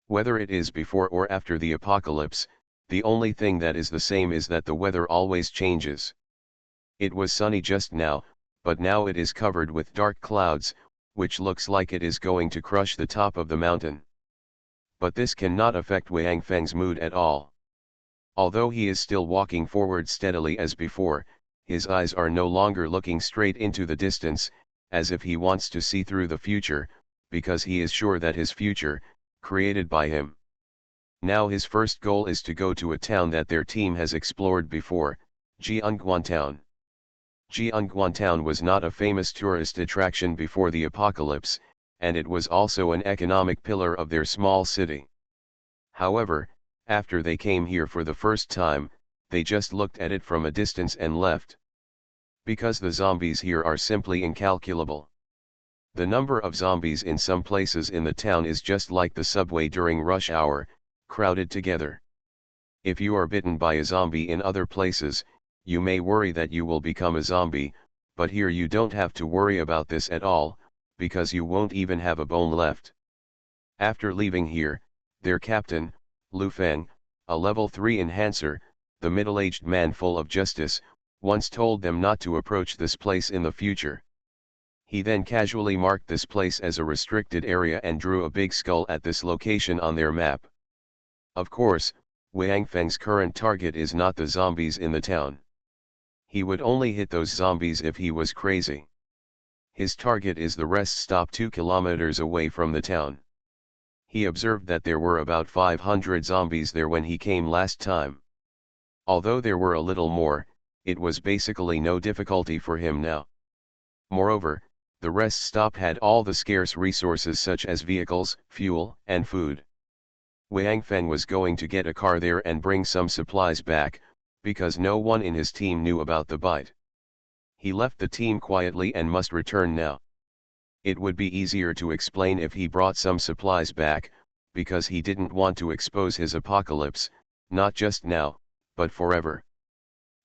Whether it is before or after the apocalypse, the only thing that is the same is that the weather always changes. It was sunny just now, but now it is covered with dark clouds, which looks like it is going to crush the top of the mountain. But this cannot affect Wang Feng's mood at all. Although he is still walking forward steadily as before, his eyes are no longer looking straight into the distance, as if he wants to see through the future, because he is sure that his future, created by him. Now his first goal is to go to a town that their team has explored before, Jianguan Town. Jianguan Town was not a famous tourist attraction before the apocalypse, and it was also an economic pillar of their small city. However, after they came here for the first time, they just looked at it from a distance and left. Because the zombies here are simply incalculable. The number of zombies in some places in the town is just like the subway during rush hour, crowded together. If you are bitten by a zombie in other places, you may worry that you will become a zombie, but here you don't have to worry about this at all, because you won't even have a bone left. After leaving here, their captain, Lu Feng, a level 3 enhancer, the middle-aged man full of justice, once told them not to approach this place in the future. He then casually marked this place as a restricted area and drew a big skull at this location on their map. Of course, Wang Feng's current target is not the zombies in the town. He would only hit those zombies if he was crazy. His target is the rest stop 2 kilometers away from the town. He observed that there were about 500 zombies there when he came last time. Although there were a little more, it was basically no difficulty for him now. Moreover, the rest stop had all the scarce resources such as vehicles, fuel, and food. Wang Feng was going to get a car there and bring some supplies back, because no one in his team knew about the bite. He left the team quietly and must return now. It would be easier to explain if he brought some supplies back, because he didn't want to expose his apocalypse, not just now, but forever.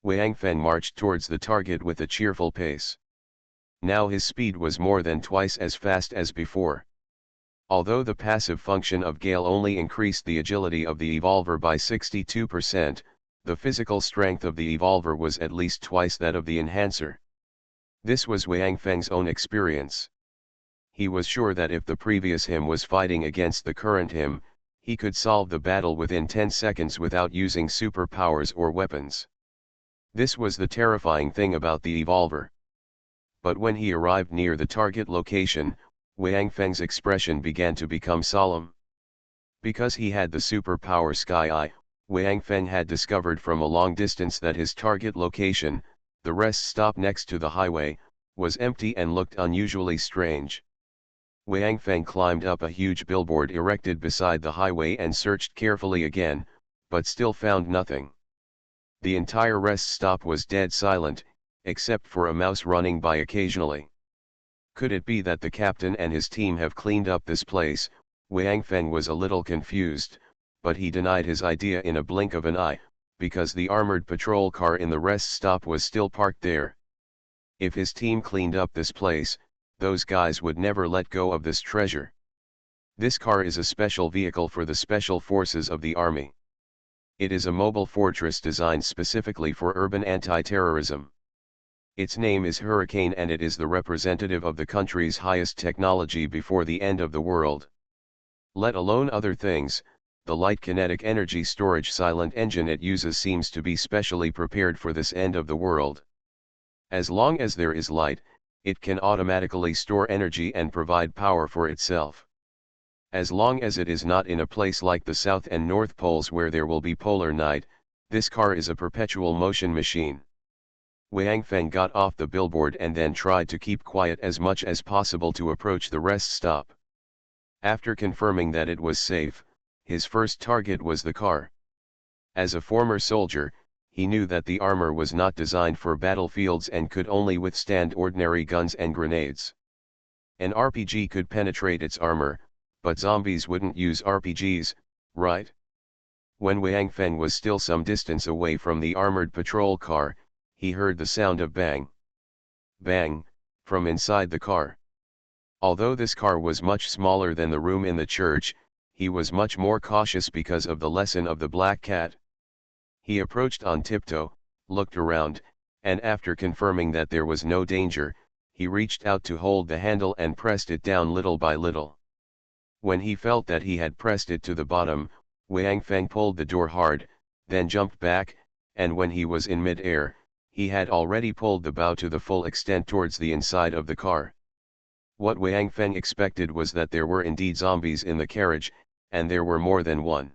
Wang Feng marched towards the target with a cheerful pace. Now his speed was more than twice as fast as before. Although the passive function of Gale only increased the agility of the Evolver by 62%, the physical strength of the Evolver was at least twice that of the Enhancer. This was Wang Feng's own experience. He was sure that if the previous him was fighting against the current him, he could solve the battle within 10 seconds without using superpowers or weapons. This was the terrifying thing about the Evolver. But when he arrived near the target location, Wang Feng's expression began to become solemn. Because he had the superpower Sky Eye, Wang Feng had discovered from a long distance that his target location, the rest stop next to the highway, was empty and looked unusually strange. Wang Feng climbed up a huge billboard erected beside the highway and searched carefully again, but still found nothing. The entire rest stop was dead silent, except for a mouse running by occasionally. Could it be that the captain and his team have cleaned up this place? Wang Feng was a little confused, but he denied his idea in a blink of an eye, because the armored patrol car in the rest stop was still parked there. If his team cleaned up this place, those guys would never let go of this treasure. This car is a special vehicle for the special forces of the army. It is a mobile fortress designed specifically for urban anti-terrorism. Its name is Hurricane and it is the representative of the country's highest technology before the end of the world. Let alone other things, the light kinetic energy storage silent engine it uses seems to be specially prepared for this end of the world. As long as there is light, it can automatically store energy and provide power for itself. As long as it is not in a place like the South and North Poles where there will be polar night, this car is a perpetual motion machine. Wang Feng got off the billboard and then tried to keep quiet as much as possible to approach the rest stop. After confirming that it was safe, his first target was the car. As a former soldier, he knew that the armor was not designed for battlefields and could only withstand ordinary guns and grenades. An RPG could penetrate its armor, but zombies wouldn't use RPGs, right? When Wang Feng was still some distance away from the armored patrol car, he heard the sound of bang, bang, from inside the car. Although this car was much smaller than the room in the church, he was much more cautious because of the lesson of the black cat. He approached on tiptoe, looked around, and after confirming that there was no danger, he reached out to hold the handle and pressed it down little by little. When he felt that he had pressed it to the bottom, Wang Feng pulled the door hard, then jumped back, and when he was in mid-air, he had already pulled the bow to the full extent towards the inside of the car. What Wang Feng expected was that there were indeed zombies in the carriage, and there were more than one.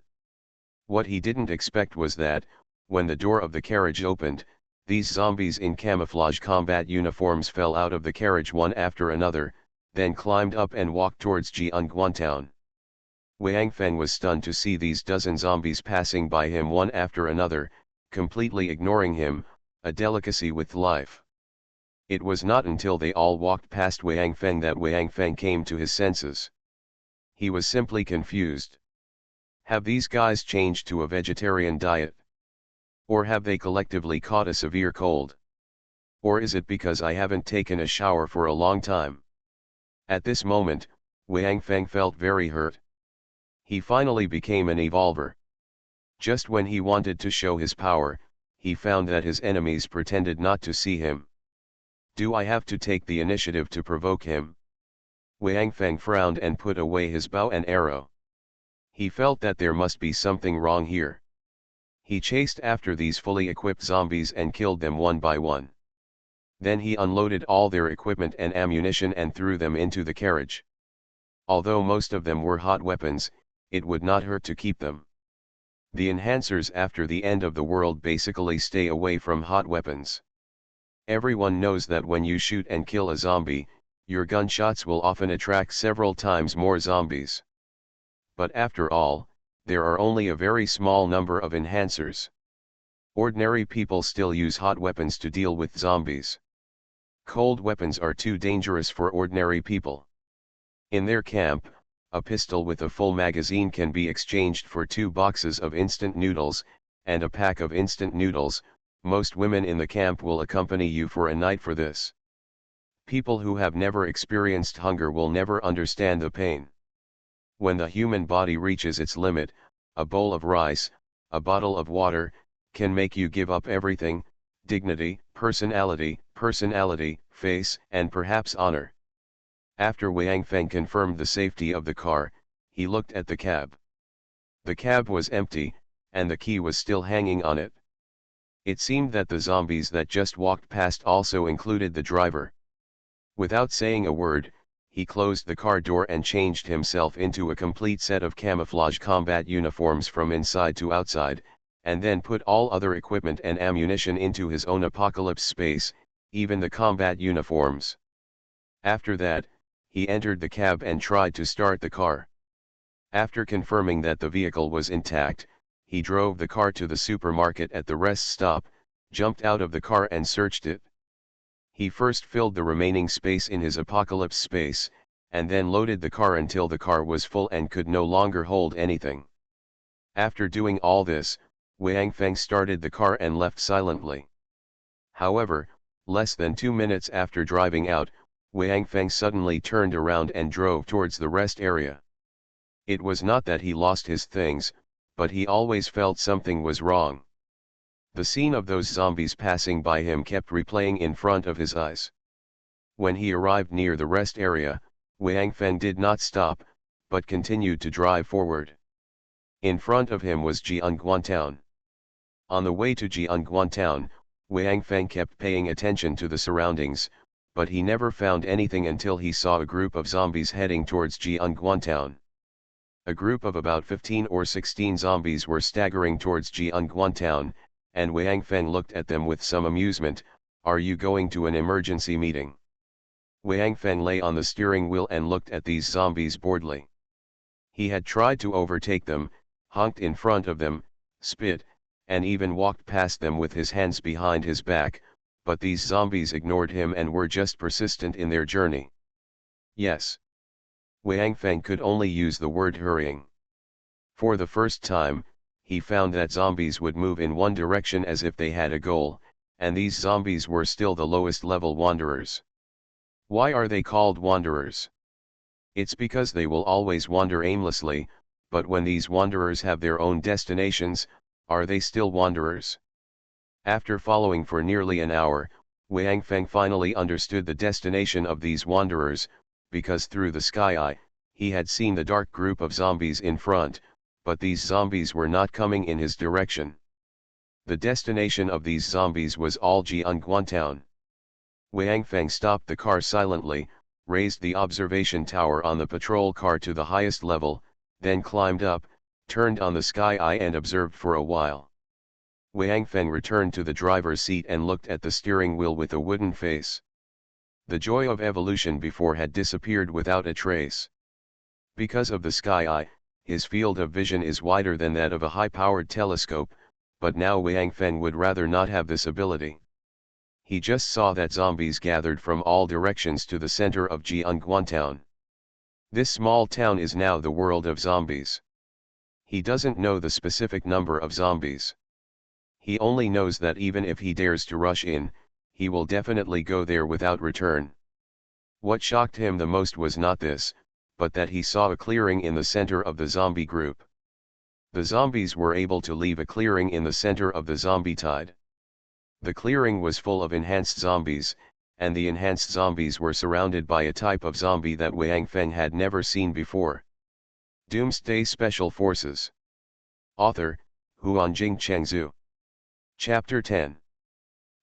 What he didn't expect was that, when the door of the carriage opened, these zombies in camouflage combat uniforms fell out of the carriage one after another, then climbed up and walked towards Jianguan town. Wang Feng was stunned to see these dozen zombies passing by him one after another, completely ignoring him, a delicacy with life. It was not until they all walked past Wang Feng that Wang Feng came to his senses. He was simply confused. Have these guys changed to a vegetarian diet? Or have they collectively caught a severe cold? Or is it because I haven't taken a shower for a long time? At this moment, Wang Feng felt very hurt. He finally became an evolver. Just when he wanted to show his power, he found that his enemies pretended not to see him. Do I have to take the initiative to provoke him? Wang Feng frowned and put away his bow and arrow. He felt that there must be something wrong here. He chased after these fully equipped zombies and killed them one by one. Then he unloaded all their equipment and ammunition and threw them into the carriage. Although most of them were hot weapons, it would not hurt to keep them. The enhancers after the end of the world basically stay away from hot weapons. Everyone knows that when you shoot and kill a zombie, your gunshots will often attract several times more zombies. But after all, there are only a very small number of enhancers. Ordinary people still use hot weapons to deal with zombies. Cold weapons are too dangerous for ordinary people. In their camp, a pistol with a full magazine can be exchanged for 2 boxes of instant noodles, and a pack of instant noodles. Most women in the camp will accompany you for a night for this. People who have never experienced hunger will never understand the pain. When the human body reaches its limit, a bowl of rice, a bottle of water, can make you give up everything: dignity, personality, face, and perhaps honor. After Wang Feng confirmed the safety of the car, he looked at the cab. The cab was empty, and the key was still hanging on it. It seemed that the zombies that just walked past also included the driver. Without saying a word, he closed the car door and changed himself into a complete set of camouflage combat uniforms from inside to outside, and then put all other equipment and ammunition into his own apocalypse space, even the combat uniforms. After that, he entered the cab and tried to start the car. After confirming that the vehicle was intact, he drove the car to the supermarket at the rest stop, jumped out of the car and searched it. He first filled the remaining space in his apocalypse space, and then loaded the car until the car was full and could no longer hold anything. After doing all this, Wang Feng started the car and left silently. However, less than 2 minutes after driving out, Wang Feng suddenly turned around and drove towards the rest area. It was not that he lost his things, but he always felt something was wrong. The scene of those zombies passing by him kept replaying in front of his eyes. When he arrived near the rest area, Wang Feng did not stop, but continued to drive forward. In front of him was Jianguan Town. On the way to Jianguan Town, Wang Feng kept paying attention to the surroundings, but he never found anything until he saw a group of zombies heading towards Jianguan Town. A group of about 15 or 16 zombies were staggering towards Jianguan Town, and Wang Feng looked at them with some amusement. "Are you going to an emergency meeting?" Wang Feng lay on the steering wheel and looked at these zombies boredly. He had tried to overtake them, honked in front of them, spit, and even walked past them with his hands behind his back, but these zombies ignored him and were just persistent in their journey. Yes. Wang Feng could only use the word hurrying. For the first time, he found that zombies would move in one direction as if they had a goal, and these zombies were still the lowest level wanderers. Why are they called wanderers? It's because they will always wander aimlessly, but when these wanderers have their own destinations, are they still wanderers? After following for nearly an hour, Wang Feng finally understood the destination of these wanderers, because through the sky eye, he had seen the dark group of zombies in front, but these zombies were not coming in his direction. The destination of these zombies was all Jianguan Town. Wang Feng stopped the car silently, raised the observation tower on the patrol car to the highest level, then climbed up, turned on the sky eye and observed for a while. Wang Feng returned to the driver's seat and looked at the steering wheel with a wooden face. The joy of evolution before had disappeared without a trace. Because of the sky eye, his field of vision is wider than that of a high-powered telescope, but now Wang Feng would rather not have this ability. He just saw that zombies gathered from all directions to the center of Jianguan Town. This small town is now the world of zombies. He doesn't know the specific number of zombies. He only knows that even if he dares to rush in, he will definitely go there without return. What shocked him the most was not this, but that he saw a clearing in the center of the zombie group. The zombies were able to leave a clearing in the center of the zombie tide. The clearing was full of enhanced zombies, and the enhanced zombies were surrounded by a type of zombie that Wang Feng had never seen before. Doomsday Special Forces. Author, Huanjing Chengzhu. Chapter 10.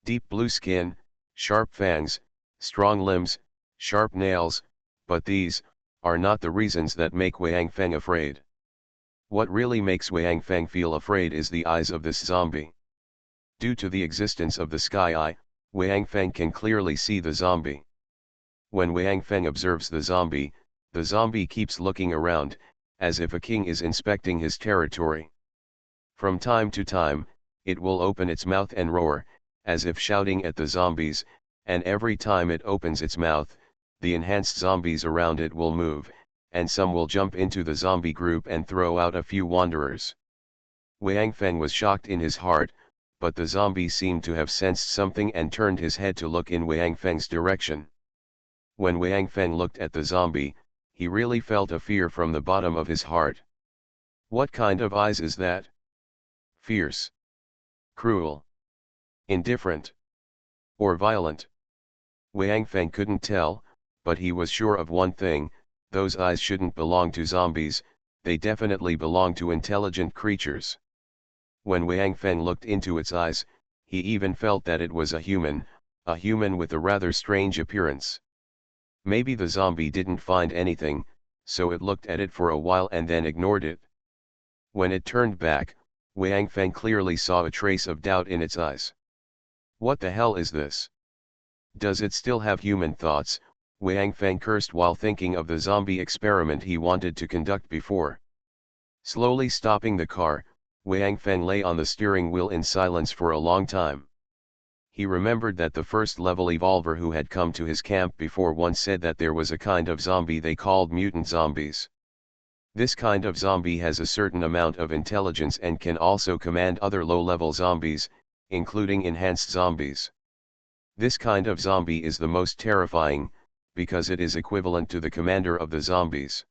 Deep blue skin, sharp fangs, strong limbs, sharp nails, but these are not the reasons that make Wang Feng afraid. What really makes Wang Feng feel afraid is the eyes of this zombie. Due to the existence of the sky eye, Wang Feng can clearly see the zombie. When Wang Feng observes the zombie keeps looking around, as if a king is inspecting his territory. From time to time, it will open its mouth and roar, as if shouting at the zombies, and every time it opens its mouth, the enhanced zombies around it will move, and some will jump into the zombie group and throw out a few wanderers. Wang Feng was shocked in his heart, but the zombie seemed to have sensed something and turned his head to look in Wang Feng's direction. When Wang Feng looked at the zombie, he really felt a fear from the bottom of his heart. What kind of eyes is that? Fierce, cruel, indifferent, or violent? Wang Feng couldn't tell, but he was sure of one thing: those eyes shouldn't belong to zombies, they definitely belong to intelligent creatures. When Wang Feng looked into its eyes, he even felt that it was a human with a rather strange appearance. Maybe the zombie didn't find anything, so it looked at it for a while and then ignored it. When it turned back, Wang Feng clearly saw a trace of doubt in its eyes. What the hell is this? Does it still have human thoughts? Wang Feng cursed while thinking of the zombie experiment he wanted to conduct before. Slowly stopping the car, Wang Feng lay on the steering wheel in silence for a long time. He remembered that the first-level evolver who had come to his camp before once said that there was a kind of zombie they called mutant zombies. This kind of zombie has a certain amount of intelligence and can also command other low-level zombies, including enhanced zombies. This kind of zombie is the most terrifying, because it is equivalent to the commander of the zombies.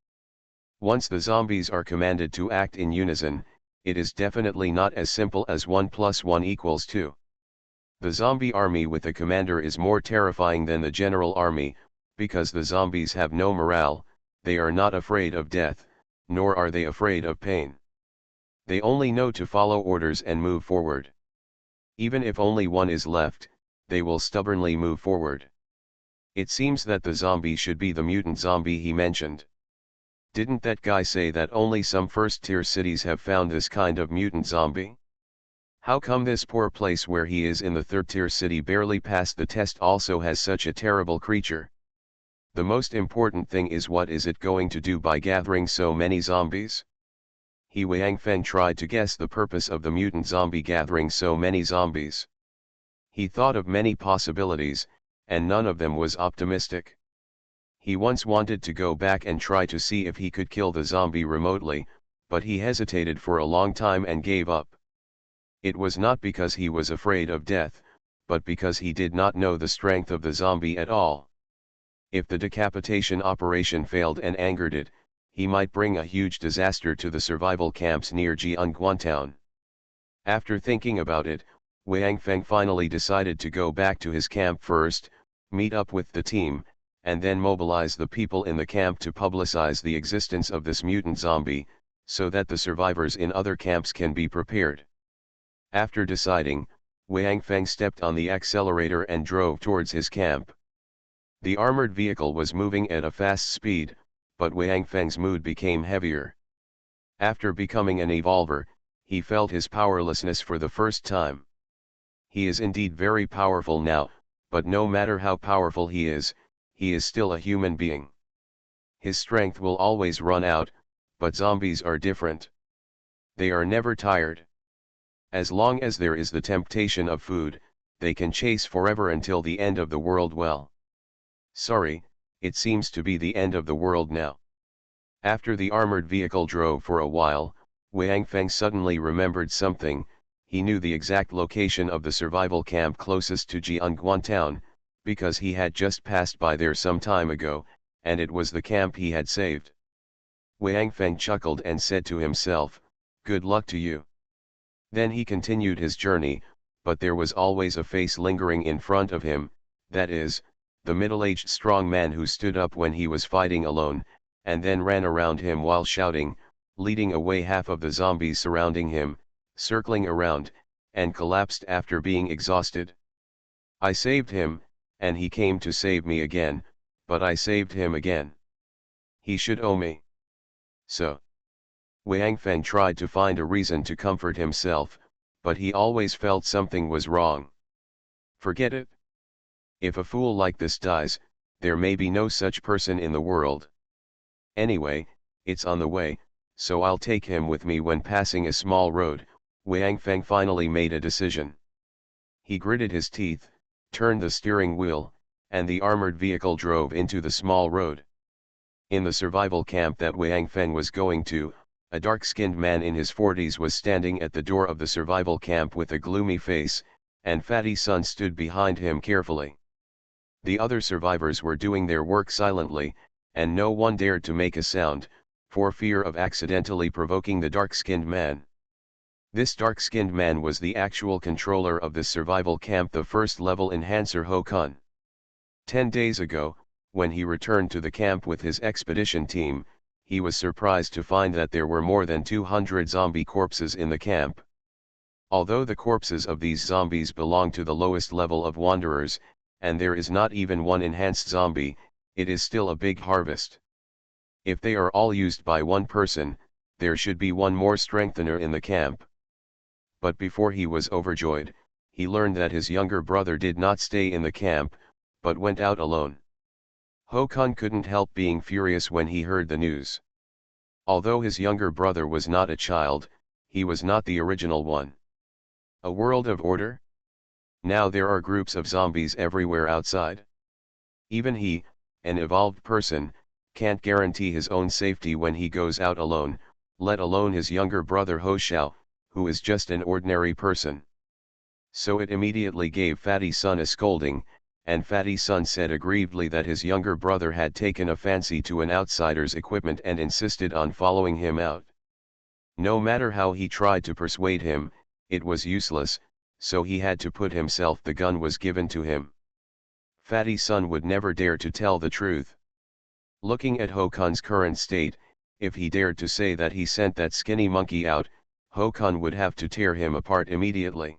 Once the zombies are commanded to act in unison, it is definitely not as simple as 1 + 1 = 2. The zombie army with a commander is more terrifying than the general army, because the zombies have no morale, they are not afraid of death, nor are they afraid of pain. They only know to follow orders and move forward. Even if only one is left, they will stubbornly move forward. It seems that the zombie should be the mutant zombie he mentioned. Didn't that guy say that only some first-tier cities have found this kind of mutant zombie? How come this poor place where he is in the third-tier city barely passed the test also has such a terrible creature? The most important thing is, what is it going to do by gathering so many zombies? Wang Feng tried to guess the purpose of the mutant zombie gathering so many zombies. He thought of many possibilities, and none of them was optimistic. He once wanted to go back and try to see if he could kill the zombie remotely, but he hesitated for a long time and gave up. It was not because he was afraid of death, but because he did not know the strength of the zombie at all. If the decapitation operation failed and angered it, he might bring a huge disaster to the survival camps near Jianguan town. After thinking about it, Wang Feng finally decided to go back to his camp first, meet up with the team, and then mobilize the people in the camp to publicize the existence of this mutant zombie, so that the survivors in other camps can be prepared. After deciding, Wang Feng stepped on the accelerator and drove towards his camp. The armored vehicle was moving at a fast speed, but Wang Feng's mood became heavier. After becoming an evolver, he felt his powerlessness for the first time. He is indeed very powerful now, but no matter how powerful he is still a human being. His strength will always run out, but zombies are different. They are never tired. As long as there is the temptation of food, they can chase forever until the end of the world. Well, sorry, it seems to be the end of the world now. After the armored vehicle drove for a while, Wang Feng suddenly remembered something. He knew the exact location of the survival camp closest to Jianguan town, because he had just passed by there some time ago, and it was the camp he had saved. Wang Feng chuckled and said to himself, "Good luck to you." Then he continued his journey, but there was always a face lingering in front of him, that is, the middle-aged strong man who stood up when he was fighting alone, and then ran around him while shouting, leading away half of the zombies surrounding him, circling around, and collapsed after being exhausted. I saved him, and he came to save me again, but I saved him again. He should owe me. So. Wang Feng tried to find a reason to comfort himself, but he always felt something was wrong. Forget it. If a fool like this dies, there may be no such person in the world. Anyway, it's on the way, so I'll take him with me when passing a small road. Wang Feng finally made a decision. He gritted his teeth, turned the steering wheel, and the armored vehicle drove into the small road. In the survival camp that Wang Feng was going to, a dark-skinned man in his 40s was standing at the door of the survival camp with a gloomy face, and Fatty Sun stood behind him carefully. The other survivors were doing their work silently, and no one dared to make a sound, for fear of accidentally provoking the dark-skinned man. This dark-skinned man was the actual controller of this survival camp, the first-level enhancer Ho Kun. 10 days ago, when he returned to the camp with his expedition team, he was surprised to find that there were more than 200 zombie corpses in the camp. Although the corpses of these zombies belong to the lowest level of wanderers, and there is not even one enhanced zombie, it is still a big harvest. If they are all used by one person, there should be one more strengthener in the camp. But before he was overjoyed, he learned that his younger brother did not stay in the camp, but went out alone. Ho Kun couldn't help being furious when he heard the news. Although his younger brother was not a child, he was not the original one. A world of order? Now there are groups of zombies everywhere outside. Even he, an evolved person, can't guarantee his own safety when he goes out alone, let alone his younger brother Ho Xiao, who is just an ordinary person. So it immediately gave Fatty Sun a scolding, and Fatty Sun said aggrievedly that his younger brother had taken a fancy to an outsider's equipment and insisted on following him out. No matter how he tried to persuade him, it was useless, so he had to put himself. The gun was given to him. Fatty Sun would never dare to tell the truth. Looking at Ho Kun's current state, if he dared to say that he sent that skinny monkey out, Ho Kun would have to tear him apart immediately.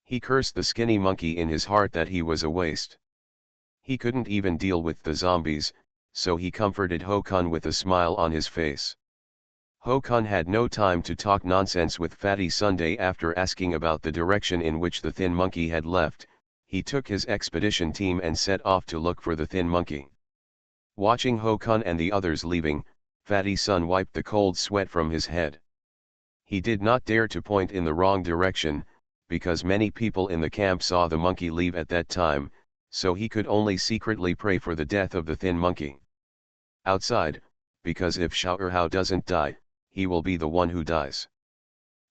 He cursed the skinny monkey in his heart that he was a waste. He couldn't even deal with the zombies, so he comforted Ho Kun with a smile on his face. Ho Kun had no time to talk nonsense with Fatty Sunday. After asking about the direction in which the thin monkey had left, he took his expedition team and set off to look for the thin monkey. Watching Ho Kun and the others leaving, Fatty Sun wiped the cold sweat from his head. He did not dare to point in the wrong direction, because many people in the camp saw the monkey leave at that time, so he could only secretly pray for the death of the thin monkey. Outside, because if Xiao Hao doesn't die, he will be the one who dies.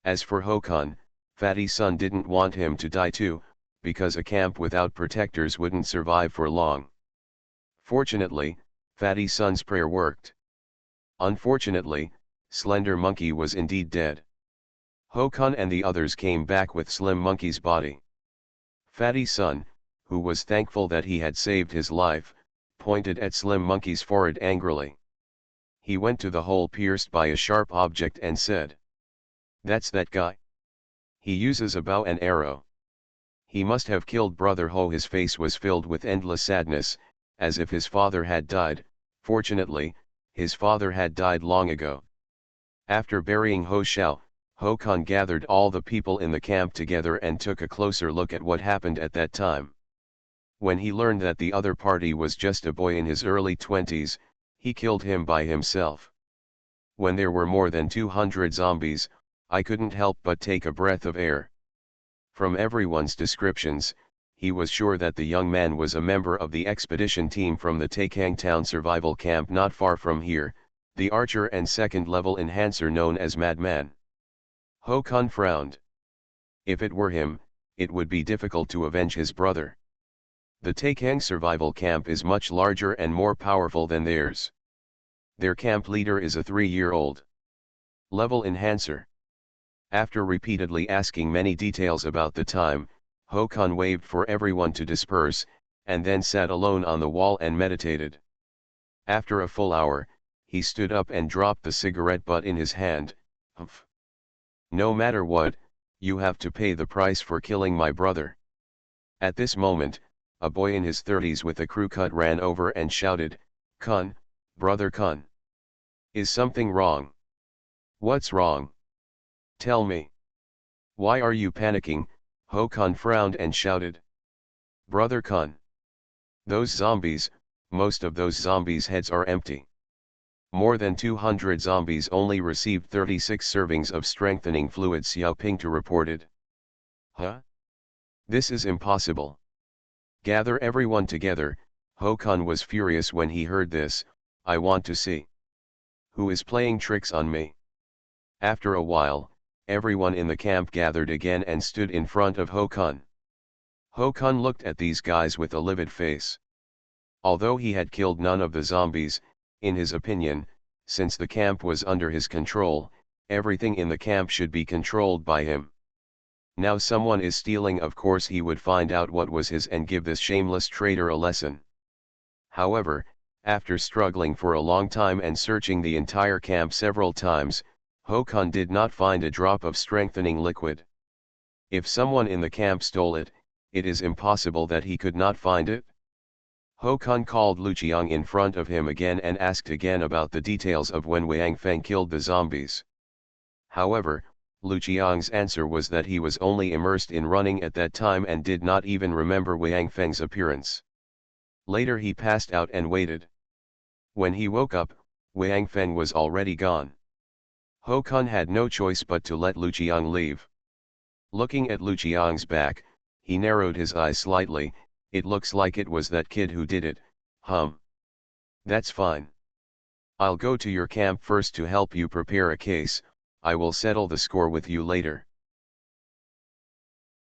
As for Ho Kun, Fatty Sun didn't want him to die too, because a camp without protectors wouldn't survive for long. Fortunately, Fatty Sun's prayer worked. Unfortunately, Slender Monkey was indeed dead. Ho Kun and the others came back with Slim Monkey's body. Fatty Sun, who was thankful that he had saved his life, pointed at Slim Monkey's forehead angrily. He went to the hole pierced by a sharp object and said, "That's that guy. He uses a bow and arrow. He must have killed Brother Ho." His face was filled with endless sadness, as if his father had died. Fortunately, his father had died long ago. After burying Ho Xiao, Ho Kun gathered all the people in the camp together and took a closer look at what happened at that time. When he learned that the other party was just a boy in his early 20s, he killed him by himself. When there were more than 200 zombies, I couldn't help but take a breath of air. From everyone's descriptions, he was sure that the young man was a member of the expedition team from the Taikang Town survival camp not far from here. the archer and second-level enhancer known as Madman. Ho Kun frowned. If it were him, it would be difficult to avenge his brother. The Taekang survival camp is much larger and more powerful than theirs. Their camp leader is a 3-year-old level enhancer. After repeatedly asking many details about the time, Ho Kun waved for everyone to disperse, and then sat alone on the wall and meditated. After a full hour, he stood up and dropped the cigarette butt in his hand. Humph. No matter what, you have to pay the price for killing my brother. At this moment, a boy in his 30s with a crew cut ran over and shouted, Kun, brother Kun. Is something wrong? What's wrong? Tell me. Why are you panicking? Ho Kun frowned and shouted. Brother Kun. Those zombies, most of those zombies' heads are empty. More than 200 zombies only received 36 servings of strengthening fluid, Xiao Pingtu reported. Huh? This is impossible. Gather everyone together. Ho Kun was furious when he heard this. I want to see. Who is playing tricks on me? After a while, everyone in the camp gathered again and stood in front of Ho Kun. Ho Kun looked at these guys with a livid face. Although he had killed none of the zombies, in his opinion, since the camp was under his control, everything in the camp should be controlled by him. Now someone is stealing, of course he would find out what was his and give this shameless traitor a lesson. However, after struggling for a long time and searching the entire camp several times, Ho Kun did not find a drop of strengthening liquid. If someone in the camp stole it, it is impossible that he could not find it. Ho Kun called Lu Qiang in front of him again and asked again about the details of when Wang Feng killed the zombies. However, Lu Qiang's answer was that he was only immersed in running at that time and did not even remember Wang Feng's appearance. Later he passed out and waited. When he woke up, Wang Feng was already gone. Ho Kun had no choice but to let Lu Qiang leave. Looking at Lu Qiang's back, he narrowed his eyes slightly. It looks like it was that kid who did it. That's fine. I'll go to your camp first to help you prepare a case. I will settle the score with you later.